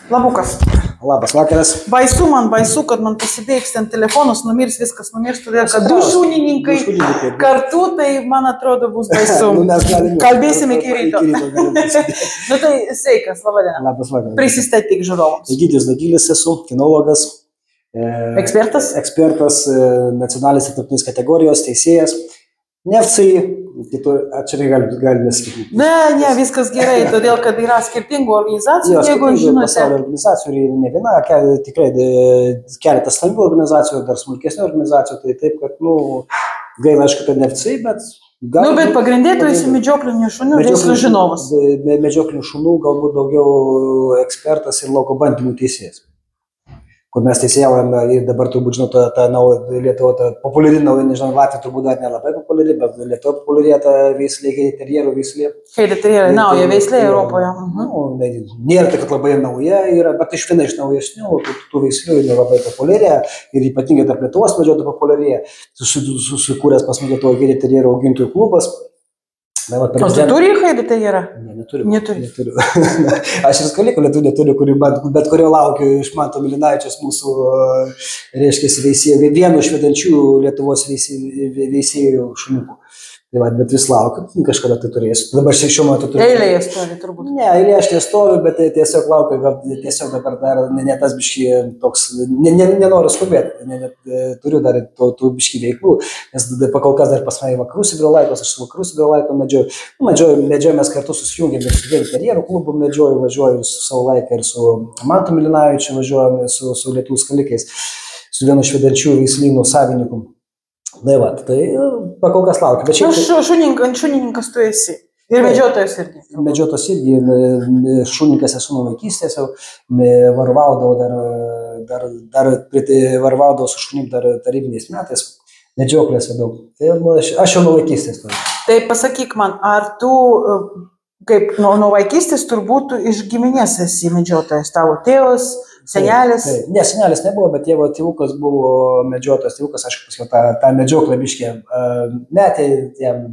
Labukas. Labas vakaras. Baisu, kad man pasibėgs ten telefonus, numirs, viskas numirs, todėl kad du šunininkai kartu, tai man atrodo bus baisu. Kalbėsime iki ryto. Nu tai sveikas, laba diena. Labas vakaras. Prisistatyk žiūrovams. Egidijus Dagilis esu, kinologas. Ekspertas? Ekspertas nacionalinės ir tarptautinės kategorijos, teisėjas. Ne FCI, čia gali nesakyti. Ne, viskas gerai, todėl kad yra skirtingų organizacijų, jeigu žinote. Pasaulio organizacijų ir ne viena, tikrai keletas stambių organizacijų, dar smulkesnių organizacijų, tai taip, kad, gaila, aišku, kad ne FCI, bet... Bet pagrindė tu esi medžioklinių šunų veislių žinovas. Medžioklinių šunų galbūt daugiau ekspertas ir lauko bandymų teisėjas. Kur mes teisėjavome ir dabar turbūt žinote, ta Lietuva populiari nauja, nežinau, Latvija turbūt dar nelabai populiari, bet Lietuva populiarėja ta veislė, heiterjerų veislė. Heiterjerų, nauja veislė Europoje. Nėra tai, kad labai nauja yra, bet iš viena iš naujesnių, tų veislių yra labai populiarėja ir ypatingai tarp Lietuvos medžiotojų populiarėja. Susikūręs pas mus Lietuvoje heiterjerų augintojų klubas. O tu turi heiterjerą? Ne, neturiu. Aš ir skalikų neturiu, kurių bet kurio laukiu iš Manto Milinaičios mūsų, reiškia, veisėjų, vienu iš vedančių Lietuvos veisėjų šuniukų. Bet vis laukiu, kažkada tai turėsiu. Dabar šiuo metu turiu. Eilėje stovi turbūt. Ne, eilėje aš nestoviu, bet tiesiog laukiu, gal tiesiog dabar dar ne tas biškį toks, nenoriu skubėti, turiu dar tų biškį veiklų, nes pakol kas dar pas mane Vakarų Sibiro laikos, aš su Vakarų Sibiro laiko medžioju. Medžioju mes kartu susijungėm ir su heiterjerų klubu medžioju, važiuoju su savo laiką ir su Mantu Milinavičiu, važiuojame su Lietuvų skalikais, su vienu iš vedančių veislynų savininkų. Tai pakol kas laukiu. Šunininkas tu esi. Ir medžiotojas irgi. Medžiotojas irgi. Šunininkas esu nuo vaikystės jau. Varvaudavau su šunim dar tarybiniais metais. Medžioklės daug. Tai aš jau nuo vaikystės. Tai pasakyk man, ar tu, kaip nuo vaikystės turbūt iš giminės esi medžiotojas, tavo tėvas, senelis? Ne, senelis nebuvo, bet tėvukas buvo medžiotojas, tėvukas, aišku, paskiau tą medžioklę biškį metė,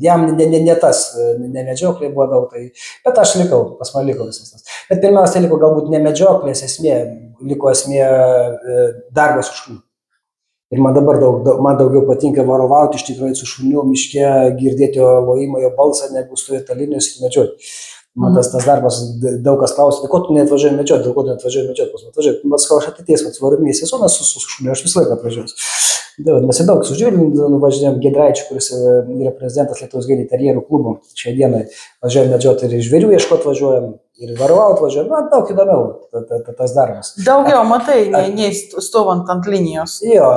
jam ne tas, ne medžioklė buvo daug, bet aš likau, pas man liko visas tas. Bet pirmiausia, liko galbūt ne medžioklės esmė, liko esmė darbas su šuniu. Ir man dabar daugiau patinka varovauti iš tikrųjų su šuniu miške, girdėti jo lojimą, jo balsą, negu stovėti linijos ir medžioti. Man tas darbas daug kas klausia, ko tu neatvažiuoji medžioti, dėl ko tu neatvažiuoji medžioti, pas atvažiuoji. Bet aš ateities, varmiai sezonas su šuniu, aš visą laiką atvažiuosiu. Mes ir daug su Žiūrinu nuvažiuojam Giedraičiu, kuris yra prezidentas Lietuvos heiterjerų klubo. Šią dieną važiuojam medžioti ir žvėrių ieškoti važiuojam, ir varovauti važiuojam. Daug įdomiau tas darbas. Daugiau matai, nei stovant ant linijos. Jo,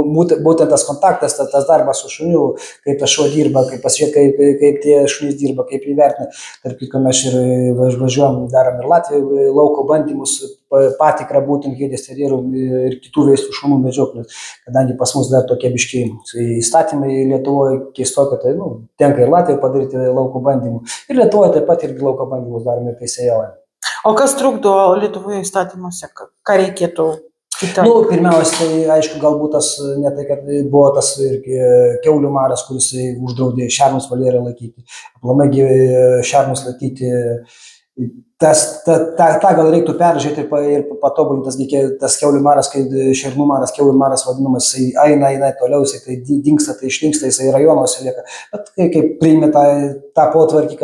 būtent tas kontaktas, tas darbas su šuniu, kaip tas šuo dirba, kaip pasižiūrėti, kaip tie šunys dirba, kaip įvertina. Tarp kitko mes ir važiuojam, darom ir Latvijoje lauko bandymus, patikrą būtent heiterjerų ir kitų veislių šunų medžioklės, kadangi pas mus dar tokie biškiai įstatymai Lietuvoje keistokie, tai tenka ir Latvijoje padaryti lauko bandymų. Ir Lietuvoje taip pat irgi lauko bandymus darome ir teisėjaujame. O kas trukdo Lietuvoje įstatymuose? Ką reikėtų kitą? Pirmiausia, tai aišku, galbūt tas, ne tai, kad buvo tas irgi kiaulių maras, kuris uždraudė šernus valėrę laikyti, aplamai šernus laikyti. Ta gal reiktų peržiūrėti ir patobulinti tas kiaulių maras, kai šernų maras, kiaulių maras vadinamas, jisai eina toliau, jisai tai dingsta, tai išlinksta, jisai rajonuose lieka. Bet kai priimė tą potvarkį,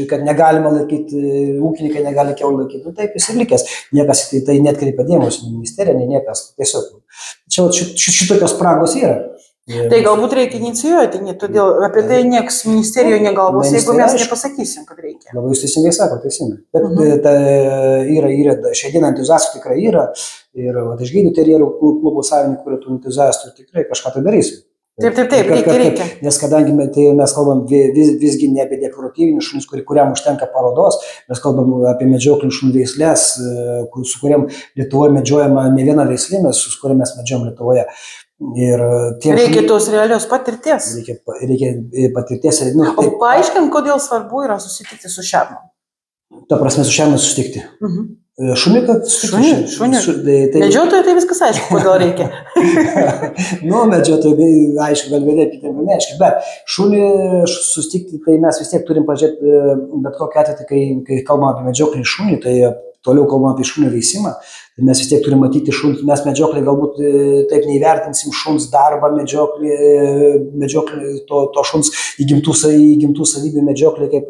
kad negalima laikyti, ūkininkai negali kiaulių laikyti, taip jis ir likęs. Niekas tai netkreipia dėmesio, ministerija, niekas. Tiesiog. Čia šitokios spragos yra. Tai galbūt reikia inicijuoti, todėl apie tai nieks ministerijoje negalvos, jeigu mes nepasakysim, kad reikia. Labai jūs teisingai sako, teisingai. Bet yra, šiandien entuziastų tikrai yra, ir iš heiterjerų klubo savininkų, kurie tų entuziastų tikrai kažką tai darysim. Taip, reikia. Nes kadangi mes kalbam visgi ne apie dekoratyvinius šunis, kuriam užtenka parodos, mes kalbam apie medžioklinių šunų veislės, su kuriam Lietuvoje medžiojama ne viena veislė, su kuriam mes medžiojam Lietuvoje. Reikia tos realios patirties. Reikia patirties. O paaiškink, kodėl svarbu yra susitikti su šernu? Ta prasme, su šernu susitikti. Šuniuką susitikti. Medžiotojai tai viskas aišku, kodėl reikia. Medžiotojai aišku, gal vėliau kitiem neaiškiai, bet šunį susitikti, tai mes vis tiek turim pažiūrėti, bet kokiu atveju, kai kalbam apie medžioklį šunį, tai toliau kalbam apie šunio veisimą, tai mes vis tiek turime matyti šuns, mes medžioklį galbūt taip neįvertinsim šuns darbą, medžioklį to šuns įgimtų savybių medžioklį kaip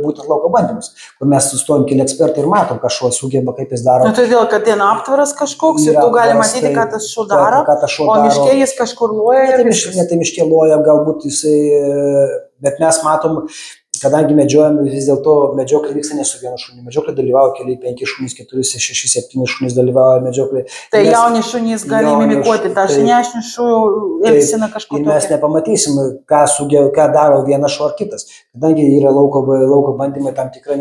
būtent lauko bandymus, kur mes sustojom keli ekspertai ir matom, ką šuo sugeba, kaip jis daro. Todėl, kad ten aptvaras kažkoks ir tu gali matyti, ką tas šuo daro, o miške jis kažkur loja ir viskas. Ne tai miške loja, galbūt jisai, bet mes matom, kadangi medžiojam, vis dėlto medžioklė vyksta ne su vienu šuniu. Medžioklė dalyvauja keliai 5 šunys, 4, 6, 7 šunys dalyvauja medžioklė. Tai jauni šunys gali imituoti tą šunešnių šunų elgseną kažkokią. Ir mes nepamatysim, ką daro vienas šuo ar kitas. Kadangi yra lauko bandymai tam tikrai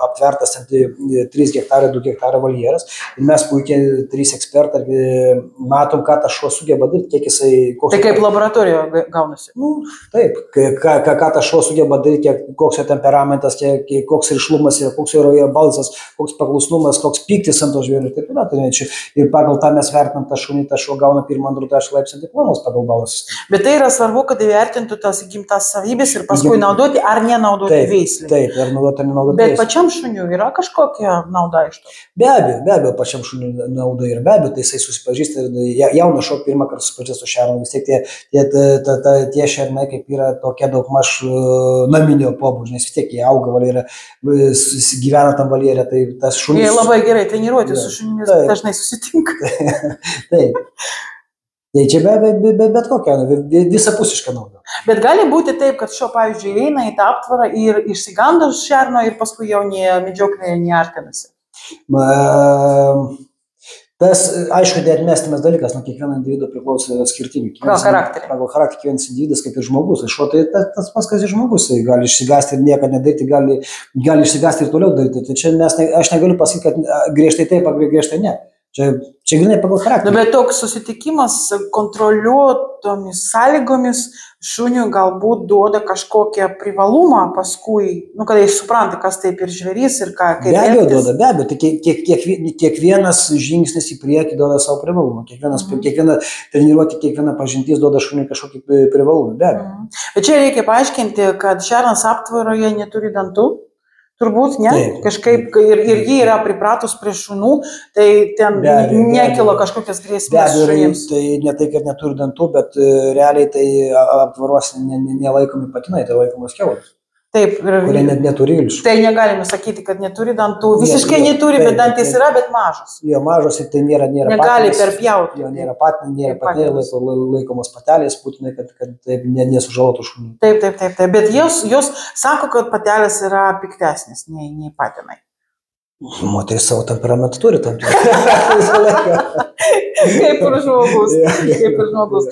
aptvertas 3 hektarai, 2 hektarai voljeras. Ir mes puikiai 3 ekspertai matom, ką tas šuo sugeba daryti, kiek jisai... Tai kaip laboratorijoje gaunasi? Taip, ką tas šuo sugeba daryti, koks jo temperamentas, koks rišlumas, koks jo balsas, koks paklusnumas, koks pyktis ant to žvėrio ir taip toliau. Ir pagal tą mes vertinam tą šunį, tas šuo gauna 1-2 laipsnio diplomus pagal balų sistemą. Bet tai yra svarbu, kad įvertintų tas įgimtas savybės ir paskui naudoti ar nenaudoti veislį. Taip, ar naudoti ar nenaudoti veislį. Bet pačiam šuniui yra kažkokia nauda iš to? Be abejo, pačiam šuniui nauda ir be abejo, tai jisai susipažįsta, jauno šuo pirmą kartą susipažįsta su šernu, vis tiek tie šernai kaip yra tokia daugmaž naminio pobūdžio, nes vis tiek jie auga valyje, gyvena tam valyje, tai tas šunis... Jie labai gerai treniruoti su šunimis, dažnai susitinka. Taip. Tai čia bet kokia, visapusiška nauda. Bet gali būti taip, kad šuo, pavyzdžiui, eina į tą aptvarą ir išsigando šerno ir paskui jau medžioklėje neartinasi. Tas, aišku, neatmestinas dalykas, nuo kiekvieno individo priklauso skirtingai. Pagal charakterį. Pagal charakterį kiekvienas individas kaip ir žmogus. Šuo tai tas pats, kas ir žmogus. Gali išsigąsti ir nieko nedaryti, gali išsigąsti ir toliau daryti. Tai čia aš negaliu pasakyti, kad griežtai taip, griežtai ne. Čia grinai pagal charakterį. Bet toks susitikimas kontroliuotomis sąlygomis šuniui galbūt duoda kažkokią privalumą paskui, kada jis supranta, kas taip ir žvėrys ir ką. Be abejo, tai kiekvienas žingsnis į priekį duoda savo privalumą. Kiekviena treniruotė, kiekviena pažintis duoda šuniui kažkokį privalumą. Be abejo. Bet čia reikia paaiškinti, kad šernas aptvaroje neturi dantų. Turbūt, ne? Taip. Kažkaip ir jį yra pripratus prie šunų, tai ten nekilo kažkokias grėsmės šunims. Tai ne tai, kad neturi dantų, bet realiai tai aptvaruose nelaikomi patinai, tai laikomos kiaulės. Taip. Kurie net neturi ilčių. Tai negalime sakyti, kad neturi dantų. Visiškai neturi, bet dantys yra, bet mažos. Jo, mažos ir tai nėra negali perpjauti. Jo, nėra patinai, laikomos patelės, būtinai, kad taip nesužalotų šunų. Taip. Bet jos sako, kad patelės yra piktesnės nei patinai. Moteris savo temperamentą turi tam Kaip ir žmogus.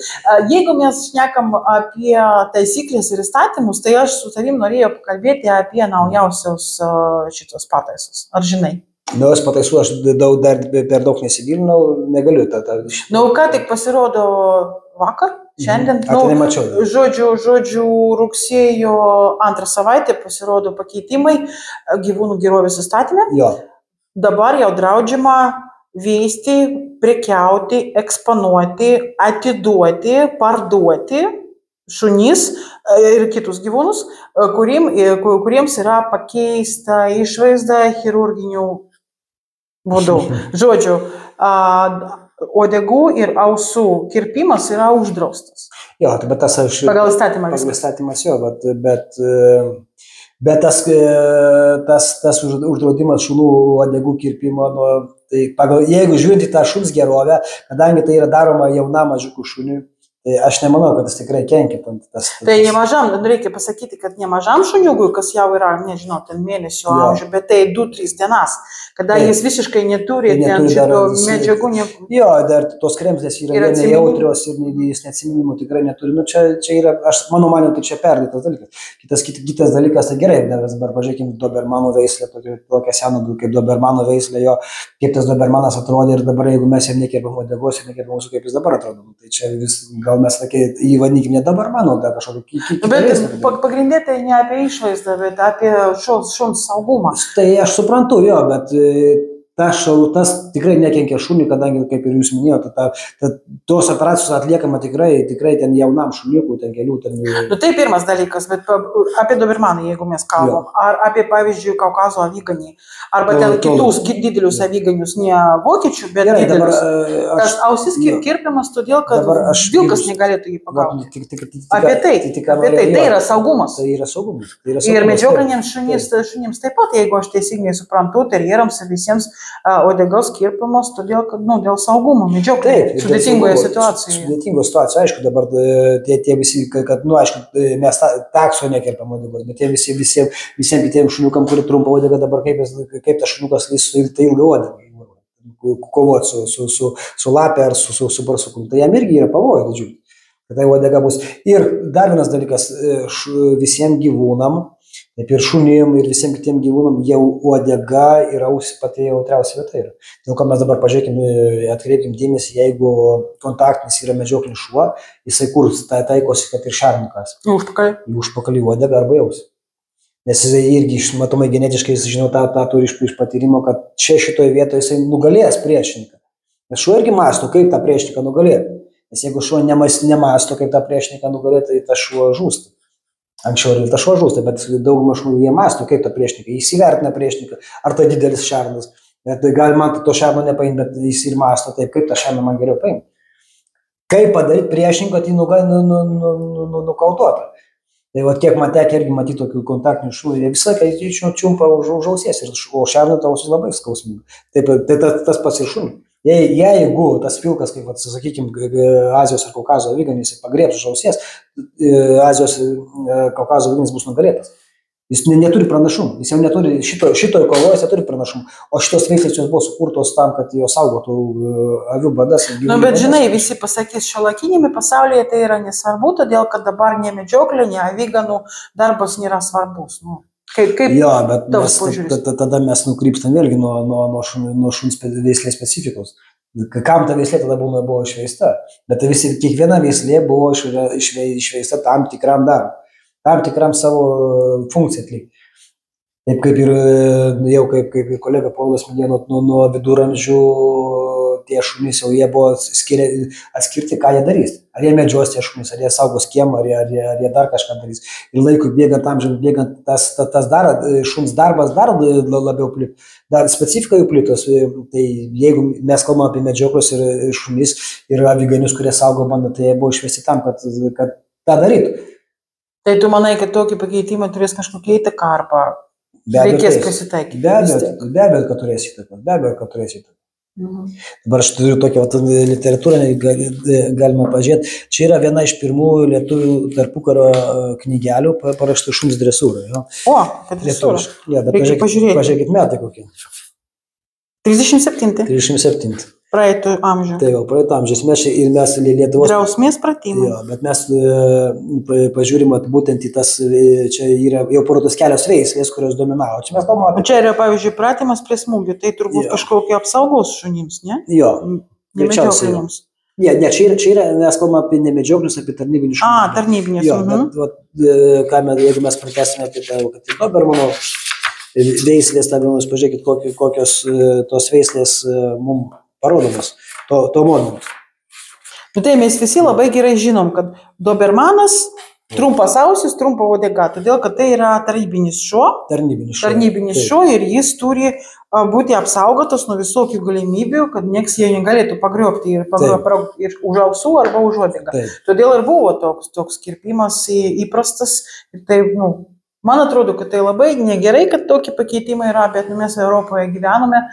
Jeigu mes šnekam apie taisyklės ir įstatymus, tai aš su tavim norėjau pakalbėti apie naujausios šitos pataisos. Ar žinai? Naujos pataisų aš dar per daug nesigilinau, negaliu tą. Ką tik pasirodo vakar, šiandien, nemačiau. Žodžiu, rugsėjo 2 savaitę pasirodo pakeitimai gyvūnų gerovės įstatyme. Jo. Dabar jau draudžiama veisti, prekiauti, eksponuoti, atiduoti, parduoti šunis ir kitus gyvūnus, kuriems yra pakeista išvaizda chirurginių būdų. Žodžiu, uodegų ir ausų kirpimas yra uždraustas. Jo, bet tas aš... Pagal įstatymą viskas. Pagal įstatymas jo, bet tas uždraudimas šunų uodegų kirpimo, tai jeigu žiūrint į tą šuns gerovę, kadangi tai yra daroma jaunam mažiukų šuniui, tai aš nemanau, kad jis tikrai kenkia. Tai nemažam, reikia pasakyti, kad nemažam šuniugui, kas jau yra, nežinau, ten mėnesio amžių, bet tai 2-3 dienas, kada jis visiškai neturi ten šito medžiagų. Jo, dar tos kremzlės yra nejautrios ir jis neatsiminimų tikrai neturi. Nu, čia yra, mano maniau, tai čia perdėtas dalykas. Kitas dalykas, tai gerai, dabar pažiūrėkime Dobermano veislę, tokia sena kaip Dobermano veislė, jo, kaip tas Dobermanas atrodė ir dabar, jeigu mes jam nekirpam uodegos ir nekirpam mūsų, kaip jis dabar atrodo. Tai čia vis, gal mes jį vadinkim ne Dobermano, dar kažkokį kitą veislę. Bet pagrindė tai ne apie išvaizdą, bet apie šuns saugumą. Tai aš suprantu, jo, bet tas tikrai nekenkia šuniui, kadangi, kaip ir jūs minėjote, tos operacijos atliekama tikrai ten jaunam šuniukui, ten kelių. Nu, tai pirmas dalykas, bet apie dobermaną, jeigu mes kalbam, ar apie, pavyzdžiui, Kaukazo aviganį, arba ten kitus didelius aviganius, ne vokiečių, bet didelius. Tas ausis kirpiamas todėl, kad vilkas negalėtų jį pagauti. Apie tai yra saugumas. Tai yra saugumas. Ir medžiokliniams šunims taip pat, jeigu aš teisingai suprantu, terjerams ir visiems uodegos kirpamos, todėl, kad, dėl saugumo medžioklė sudėtingoje situacijoje. Sudėtingoje situacijoje, aišku, dabar tie visi, kad, aišku, mes takso nekirpam uodegos, bet tie visiems kitiems šuniukam, kurie trumpa uodega, dabar kaip tas šuniukas su ilga uodega, kovoti su lapė ar su barsukum, tai jam irgi yra pavojų didžiulį. Tai uodega bus. Ir dar vienas dalykas, visiems gyvūnam, ir šunim, ir visiems kitiems gyvūnam jau uodega yra pati jautriausia vieta yra. Dėl ko mes dabar atkreipkim dėmesį, jeigu kontaktinis yra medžioklinis šuo, jisai kur taikosi, kad ir šarnikas. Į užpakalį uodegą arba jaus. Nes jisai irgi, matomai, genetiškai jis žino tą turi iš patyrimo, kad čia šitoje vietoje jisai nugalės priešininką. Nes šuo irgi mąsto, kaip tą priešininką nugalėti. Nes jeigu šuo nemąsto, kaip tą priešininką nugalėti, tai tas šuo žūsta. Anksčiau ir tas šuo žūsta, bet daugumą šunų jie mąsto, kaip tą priešininką. Jis įvertina priešininką, ar tai didelis šernas. Tai gali man to šerno nepaimti, bet jis ir mąsto taip, kaip tą šerną man geriau paimti. Kaip padaryti priešininką, tai nukautuotą. Tai kiek man tekia irgi matyti tokių kontaktinių šunų, jie visą laiką čiumpa už ausies, o šerno ta ausis labai skausminga. Tai tas pats ir šunų. Jeigu tas vilkas, kaip, sakykime, Azijos ar Kaukazo aviganis pagriebs už ausies, Azijos Kaukazo aviganis bus nugalėtas. Jis neturi pranašumų, jis jau neturi, šitoje kovoje jis neturi pranašumų, o šitos veislės jos buvo sukurtos tam, kad jos saugotų avių badas. Bet žinai, visi pasakys, šiuolaikinėme pasaulyje tai yra nesvarbu, todėl kad dabar ne medžioklė, ne aviganų darbas nėra svarbus. Jo, bet tada mes nukrypstam vėlgi nuo šuns veislės specifikos. Kam ta veislė tada buvo išveista? Bet kiekviena veislė buvo išveista tam tikram darbui, tam tikram savo funkciją atlikti. Taip kaip ir kolega Paulas minėjo, nuo viduramžių tie šunys jau jie buvo atskirti, ką jie darys. Ar jie medžios tie šunys, ar jie saugos kiemą, ar jie dar kažką darys. Ir laikui bėgant, amžiams bėgant, tas šuns darbas dar labiau plito. Dar specifika jų plitos. Tai jeigu mes kalbame apie medžioklius ir šunys ir aviganius, kurie saugo bandą, tai jie buvo išvesti tam, kad tą darytų. Tai tu manai, kad tokį pakeitimą turės kažkokia įtaka arba reikės prisitaikyti? Be abejo, kad turės įtakos. Dabar aš turiu tokią literatūrą, galima pažiūrėti. Čia yra viena iš pirmųjų lietuvių tarpukario knygelių parašytų šuns dresūrai. O, kad dresūra. Reikia pažiūrėti. Pažiūrėkit metai kokie. 37. Praeitų amžių. Tai jau praeitų amžius. Mes Lietuvos... Drausmės pratimai. Jo, bet mes pažiūrim būtent į tas, čia yra jau parodos kelios veislės, kurios dominavo. Čia mes kalbame apie... Čia yra, pavyzdžiui, pratimas prie smūgių, tai turbūt kažkokie apsaugos šunims, ne? Jo. Nemedžiokliniams. Ne, čia yra, mes kalbame apie nemedžioklius, apie tarnybinius šunius. Tarnybinės. Jo, bet jeigu mes pratęsime apie tą dobermano veislės, tada mes pažiūrėkit, kokios tos veislės mums parodomos to momentu. Tai mes visi labai gerai žinom, kad dobermanas trumpas ausis, trumpa uodega, todėl kad tai yra tarnybinis šuo. Tarnybinis šuo ir jis turi būti apsaugotas nuo visokių galimybių, kad nieks jie negalėtų pagriobti ir už ausų arba už uodegą. Todėl ir buvo toks kirpimas įprastas. Tai, man atrodo, kad tai labai negerai, kad tokie pakeitimai yra, bet mes Europoje gyvename.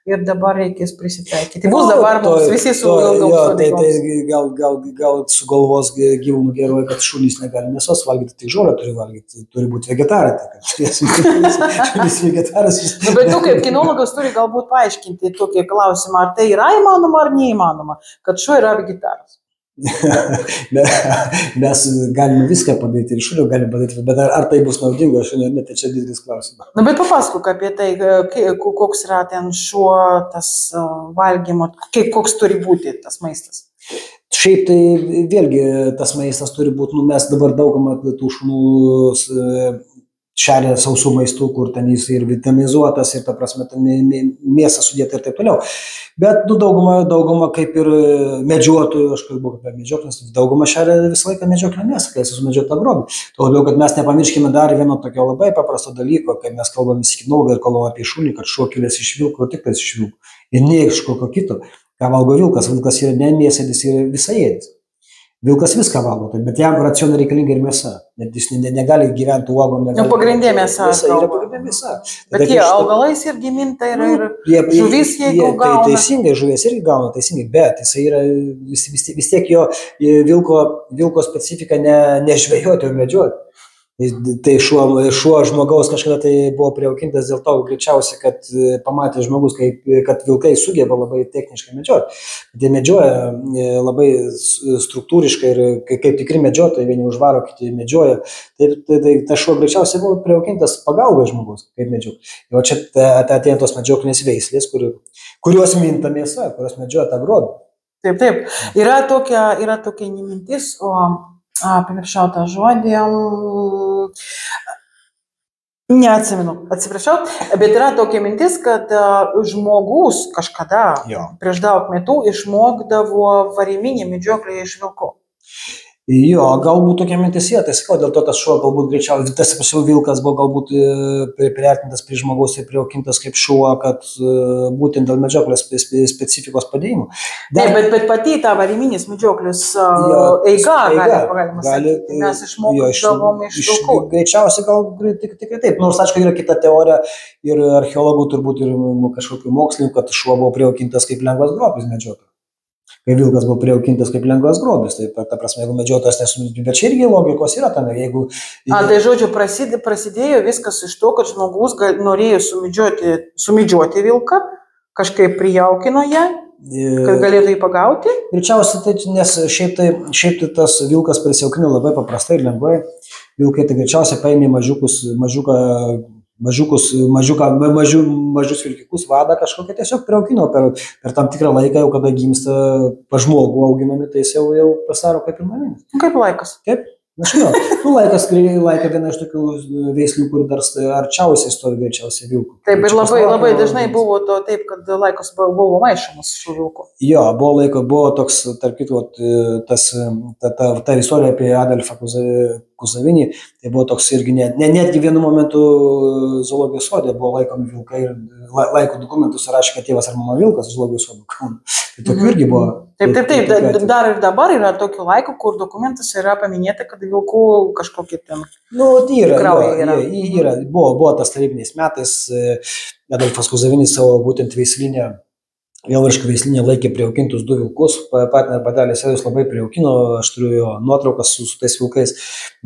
Ir dabar reikės prisitaikyti. Bus dabar mums visi su ilgoms uodegoms. Tai gal sugalvos gyvūnų geroji, kad šunys negali mėsos valgyti, tik žolę turi valgyti, turi būti vegetarai. Šunys vegetaras. Bet tu kaip kinologas turi galbūt paaiškinti tokį klausimą, ar tai yra įmanoma ar neįmanoma, kad šuo yra vegetaras. Mes galime viską padaryti ir šunio galime padaryti, bet ar tai bus naudinga šunio, ne, tai čia didelis klausimas. Bet papasakok apie tai, koks yra ten šuo, tas valgymo, koks turi būti tas maistas. Šiaip tai vėlgi tas maistas turi būti, mes dabar daugumą tų šunų šeria sausų maistų, kur ten jis ir vitamizuotas, ir ta prasme, mėsą sudėta ir taip toliau. Bet dauguma kaip ir medžiotojų, aš kalbu apie medžioklės, dauguma šeria visą laiką medžioklę mėsą, kai sumedžiota grobį. Tuo labiau, kad mes nepamirškime dar vieno tokio labai paprasto dalyko, kai mes kalbame įsikinologą ir kalbame apie šunį, kad šuo kilęs iš vilko, tik tais iš vilko. Ir ne iš kokio kito. Ką valgo vilkas? Vilkas yra ne mėsėdis, yra visaėdis. Vilkas viską valgo, bet jam racionui reikalinga ir mėsa. Net jis negali gyventi uogom. Pagrindė mėsa. Yra pagrindė mėsa. Bet jie augalais irgi minta ir žuvis jeigu gauna. Teisingai, žuvis irgi gauna, teisingai, bet jis yra vis tiek jo vilko specifika ne žvejoti, o medžioti. Tai šuo žmogaus kažkada tai buvo prijaukintas dėl to, greičiausiai, kad pamatė žmogus, kad vilkai sugeba labai techniškai medžioti. Jie medžioja labai struktūriškai ir kaip tikri medžiotojai, vieni užvaro, kiti medžioja. Tai šuo greičiausiai buvo prijaukintas pagalbai žmogus, kaip medžioti. O čia ateina tos medžioklinės veislės, kurios minta mėsa, kurios medžioja tą grobį. Taip. Yra tokia nemintis, pamiršau tą žodį, neatsimenu, atsiprašau, bet yra tokia mintis, kad žmogus kažkada prieš daug metų išmokdavo variminį medžioklę iš vilkų. Jo, galbūt tokia mintis tai sakau, dėl to tas šuo galbūt greičiausiai, tas vilkas buvo galbūt priartintas prie žmogaus ir prijaukintas kaip šuo, kad būtent dėl medžioklės specifikos padėjimo. Bet pati ta variminis medžioklės eiga, galima sakyti, mes išmokdavom iš vilkų. Greičiausiai gal tikrai taip, nors aišku yra kita teorija ir archeologų turbūt ir kažkokių mokslininkų, kad šuo buvo prijaukintas kaip lengvas grobis medžiotojas. Kai vilkas buvo prijaukintas kaip lengvas grobis, tai ta prasme, jeigu medžiotojas nesumedžioja, bet čia irgi logikos yra tame, jeigu... Tai žodžiu, prasidėjo viskas iš to, kad žmogus norėjo sumedžioti vilką, kažkaip prijaukino ją, kad galėtų jį pagauti? Greičiausiai, nes šiaip tai tas vilkas prisijaukino labai paprastai ir lengvai. Vilkai tai greičiausiai paėmė mažus vilkikus, vadą kažkokią tiesiog priaukino per tam tikrą laiką, jau kada gimsta žmogų auginami, tai jis jau pasidaro kaip pirmaminis. Kaip laikas? Taip, aš žinau. Laika viena iš tokių veislių, kur dar arčiausiai stovi greičiausiai vilkų. Taip, ir labai dažnai buvo to taip, kad laikas buvo maišomas su vilku. Jo, buvo toks, tarp kitų, ta istorija apie Adolfą Kuzavinį, tai buvo toks irgi, netgi vienu momentu zoologijos sode buvo laikomi vilkai ir laiko dokumentus rašė, kad tėvas ar mama vilkas zoologijos sodų. Tai tokių irgi buvo. Taip, dar ir dabar yra tokių laikų, kur dokumentas yra paminėta, kad vilkų kažkokie ten kraujai yra. Buvo tas tarybiniais metais, Adolfas Kuzavinis savo būtent veislinę, Vėlvarškų veislinė laikė prijaukintus 2 vilkus, patinė ir patelės jis labai prijaukino, aš turiu jo nuotraukas su tais vilkais,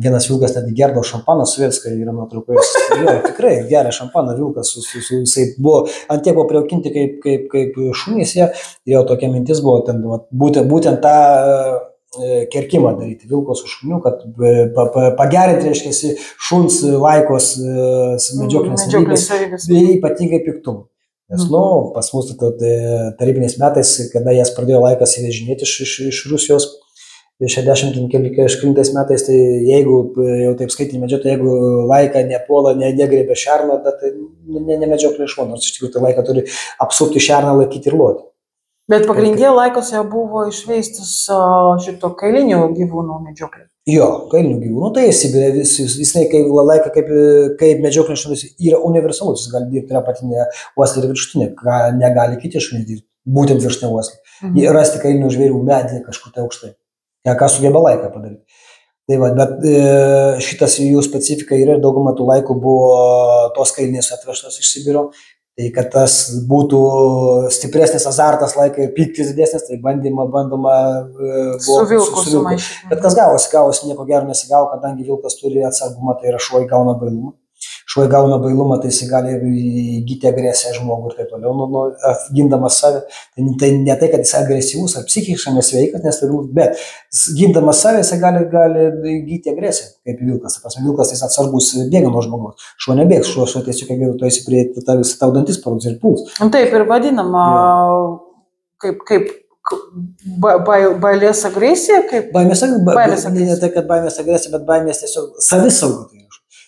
vienas vilkas netgi gerdavo šampaną, Sovietskai yra nuotraukas, jo, tikrai geria šampaną vilkas, jisai buvo, ant tiek buvo prijaukinti kaip šunys jie, ir jau tokia mintis buvo ten, būtent tą kerkimą daryti, vilko su šuniu, kad pagerinti, reiškia, šuns laikos medžioklinės savybės, ypatingai piktumų. Nes, pas mus tarybiniais metais, kada jas pradėjo laikas įvežinėti iš Rusijos, 60 metais, tai jeigu, jau taip skaityti medžiotojai, jeigu laiką nepuola, negreibia šerną, tai nemedžioklė iš nors iš tikrųjų tai laiką turi apsupti šerną, laikyti ir loti. Bet pagrindė laikos jau buvo išveistas šito kailinių gyvūnų medžioklė. Jo, kailinių gyvūnų, tai Sibirė visai laiką kaip medžioklė šunys yra universalus, jis gali dirbti ir apatinę uoslę ir viršutinę, ką negali kiti šunys dirbti, būtent viršutinę uoslę. Rasti kailinių žvėrių medį kažkur tai aukštai, ką sugeba laiką padaryti. Tai va, bet šitas jų specifika yra ir daugumą tų laikų buvo tos kailinės atvežtos iš Sibiro. Tai kad tas būtų stipresnis azartas laikai ir pyktis didesnis, tai bandoma su vilku sumaišyti. Bet kas gavosi nieko gero nesigavo, kadangi vilkas turi atsargumą, tai yra šuo įgauna bailumą. Šuo įgauna bailumą, tai jis gali įgyti agresiją žmogų ir taip toliau, gindamas save. Tai ne tai, kad jis agresyvus ar psichiškai nesveikas, bet gindamas save jis gali įgyti agresiją, kaip vilkas. Vilkas tai atsargus bėga nuo žmogaus. Šuo nebėgs, šuo tiesiog tu esi prie tau dantis paruds ir puls. Taip ir vadinama kaip bailės agresija? Baimės agresija, ne tai, kad baimės agresija, bet baimės tiesiog savisauga.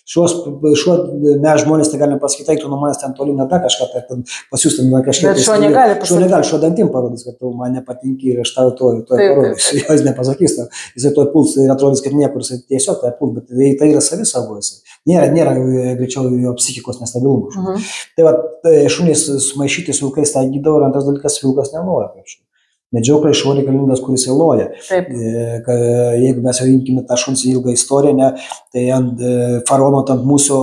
Šuo mes žmonės, tai galime pasakyti, tu nuo manęs ten toli neda kažką, tai pas jūs ten kažkiek. Bet šuo negali pasakyti. Šuo negali, šuo dantim parodys, kad tu man nepatinki ir aš tau to parodysiu. Jis nepasakys, jisai to puls ir atrodys, kad niekur jisai tiesiog tai puls, bet tai yra savisaugo jisai. Nėra greičiau jo psichikos nestabilumo. Tai va, šunys sumaišyti su vilkais tai gydavo ir antras dalykas, vilkas neloja kaip šunį. Medžioklė šuo reikalingas, kuris loja. Jeigu mes jau imkime tą šuns ilgą istoriją, tai ant faraono, ant mūsų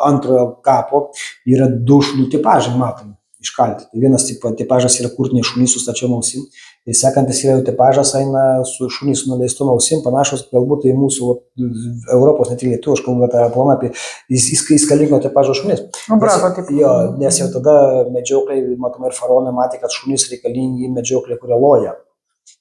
antrojo kapo yra du šunų tipažai matomi iškalti. Tai vienas tipažas yra kurtiniai šunys su stačiom ausim, ir sekantis yra tipažas eina su šunys su nuleistom ausim, panašus galbūt į mūsų Europos, ne tik Lietuvos, aš kalbu tą planą apie įskalingo tipažo šunys. Nes jau tada medžioklai, matome, ir faraonai matė, kad šunys reikalingi medžioklai, kurie loja.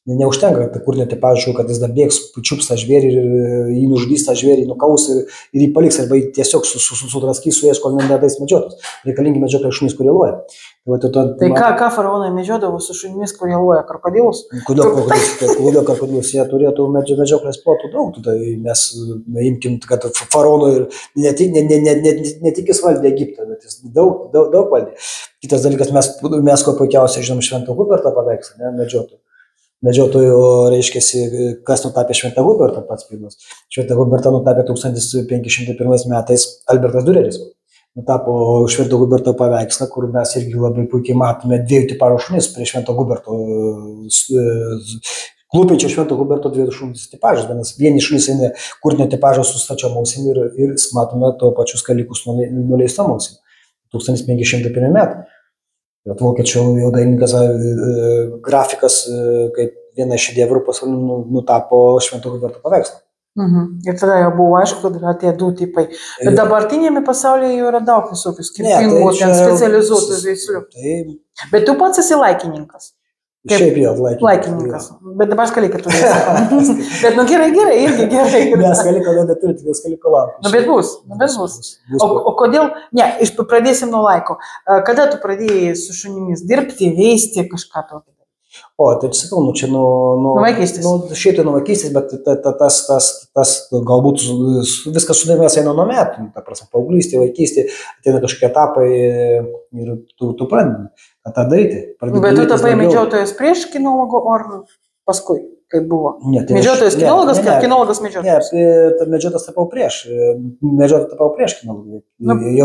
Neužtenka, kad kurtinio tipažo, kad jis dar bėgs, čiups tą žvėrį ir jį nužudys tą žvėrį, nukaus ir jį paliks, arba tiesiog sutraskys su jais, kol nedadais medžiotis. Reikalingi medžioklai šunys, kurie loja. Tai ką faraonai medžiodavo su šunimis, kurie loja, krokodilus? Kodėl krokodilus? Jie turėtų medžioklės plotų daug. Tai mes imkim, kad faraonų ne tik jis valdė Egiptą, bet jis daug valdė. Kitas dalykas, mes ko puikiausiai žinom Švento Huberto paveikslą, medžiotojų. Medžiotojų, reiškiasi, kas nutapė Šventą Hubertą pats pirmas. Šventą Hubertą nutapė 1501 metais Albertas Dureris. Nutapo Švento Huberto paveikslą, kur mes irgi labai puikiai matome dviejų tipažų šunis prie Švento Huberto, klūpinčio Švento Huberto dviejų šunis tipažas. Vieni šunys eina kurtinio tipažo su stačiom ausim ir matome to pačius kalikus nuleistom ausim. 1501 metai. Vokiečių jau dailininkas grafikas kaip viena iš šedevrų pasaulio nutapo Švento Huberto paveikslą. Ir tada jau buvo aišku, kad yra tie du tipai. Bet dabartinėme pasaulyje jau yra daug visokių skirtingų, specializuotų veislių. Bet tu pats esi laikininkas. Šiaip jau laikininkas. Bet dabar skaliko tu esi. Bet gerai, irgi gerai. Nes skaliko neturi, tik skaliko laukus. Bet bus. O kodėl, pradėsim nuo laiko. Kada tu pradėjai su šunimis dirbti, veisti kažką tokio? O, tai sakau, čia nuo vaikystės. Šiaip tai nuo vaikystės, bet tas galbūt viskas sudėmės eina nuo metų, ta prasme, paauglystė, vaikystė, ateina kažkokie etapai ir tu pradedi tą daryti. Bet tu tapai medžiotojas prieš kinologo ar paskui, kaip buvo? Medžiotojas kinologas, kad kinologas medžiotojas? Ne, medžiotojas tapau prieš kinologą.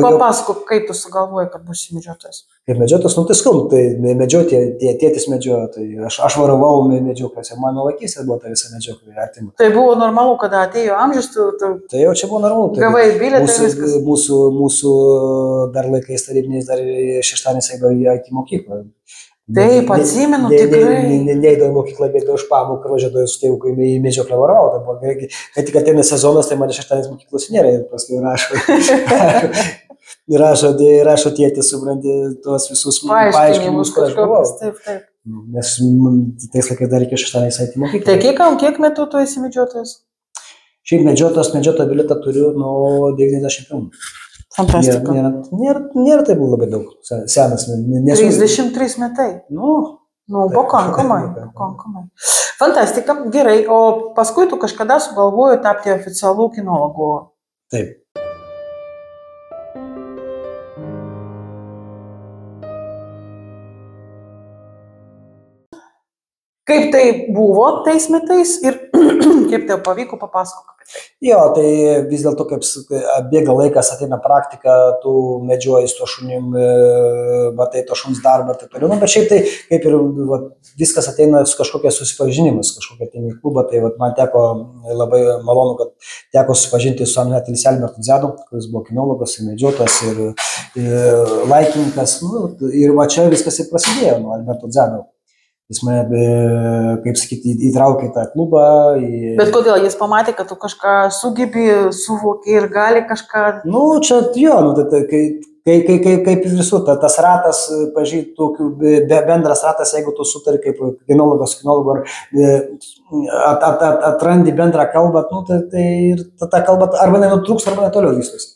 Papasakok, kaip tu sugalvojai, kad būsi medžiotojas? Kaip medžiotojas, tai skau, tai medžioti, tėtis medžiojo, tai aš varavau medžioklėse, mano vaikystė buvo ta visa medžioklė artima. Tai buvo normalu, kada atėjo amžius, tai jau čia buvo normalu. Gavai bilietą ir viskas. Mūsų dar laikais tarybiniais, dar šeštadieniais eidavo į IT mokyklą. Taip, atsimenu, tikrai. Neįdavo į mokyklą, bėgdavo iš pamoką, važiuodavo su tėvu, kai į medžioklę varau. Kai tik ateina sezonas, tai man šeštadienis mokyklos nėra ir paskui rašo tėtis, supranti, tuos visus paaiškinimus, kur aš buvau. Taip. Nes tais laikais dar reikia šeštadieniais eiti į mokyklą. Tai kiek metų tu esi medžiotojas? Šiaip medžiotojo bilietą turiu nuo 91. Fantastika. Nėra taip labai daug, senas. 33 metai. Pakankamai. Fantastika, gerai. O paskui tu kažkada sugalvojai tapti oficialų kinologu. Taip. Kaip tai buvo tais metais ir kaip tau pavyko, papasakok apie tai? Jo, tai vis dėlto, kaip bėga laikas, ateina praktika, tu medžioji su to šunim, matai to šuns darbą ir taip toliau. Bet šiaip tai kaip ir viskas ateina su kažkokia susipažinimas, kažkokia ateina į klubą. Tai man teko labai malonu, kad teko susipažinti su amžinatilsį Albertu Dzedu, kuris buvo kinologas, medžiotojas ir laikininkas. Ir va čia viskas ir prasidėjo nuo Alberto Dzedo. Jis mane, kaip sakyti, įtraukė į tą klubą. Bet kodėl? Jis pamatė, kad tu kažką sugebi, suvoki ir gali kažką... Čia jo, kaip visur, tas ratas, tokių bendras ratas, jeigu tu sutari kaip kinologas, atrandi bendrą kalbą, tai ir ta kalba arba nenutrūks, arba netoliau vystosi.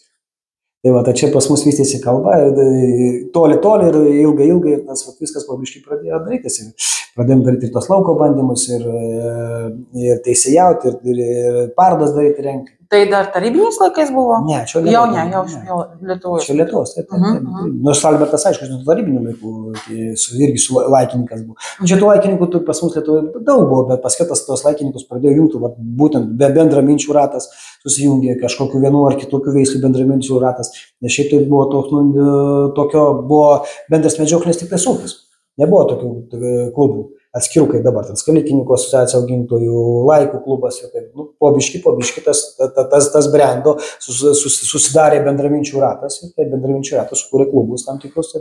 Tai čia pas mus vystėsi kalba, toli ir ilgai, ir tas viskas pabiškai pradėjo darytis. Pradėjom daryti ir tos lauko bandymus, ir teisėjauti, ir parodas daryti, rengti. Tai dar tarybiniais laikais buvo? Ne, čia jau Lietuvos. Čia Lietuvos, taip. Nors Albertas, aišku, nuo tarybinių laikų, irgi su laikininkas buvo. Čia tų laikininkų pas mus Lietuvoje daug buvo, bet paskui tos laikininkus pradėjo jungti, būtent bendraminčių ratas susijungė, kažkokiu vienu ar kitokiu veislių bendraminčių ratas. Nes šiaip tai buvo tokio buvo bendras medžioklinis tikrai ūkis. Nebuvo tokių klubų atskirų, kaip dabar, ten Skalikininkų asociacija augintojų, laikų klubas ir taip, po biški tas brendo susidarė bendraminčių ratas ir tai bendraminčių ratas sukūrė klubus tam tikrus.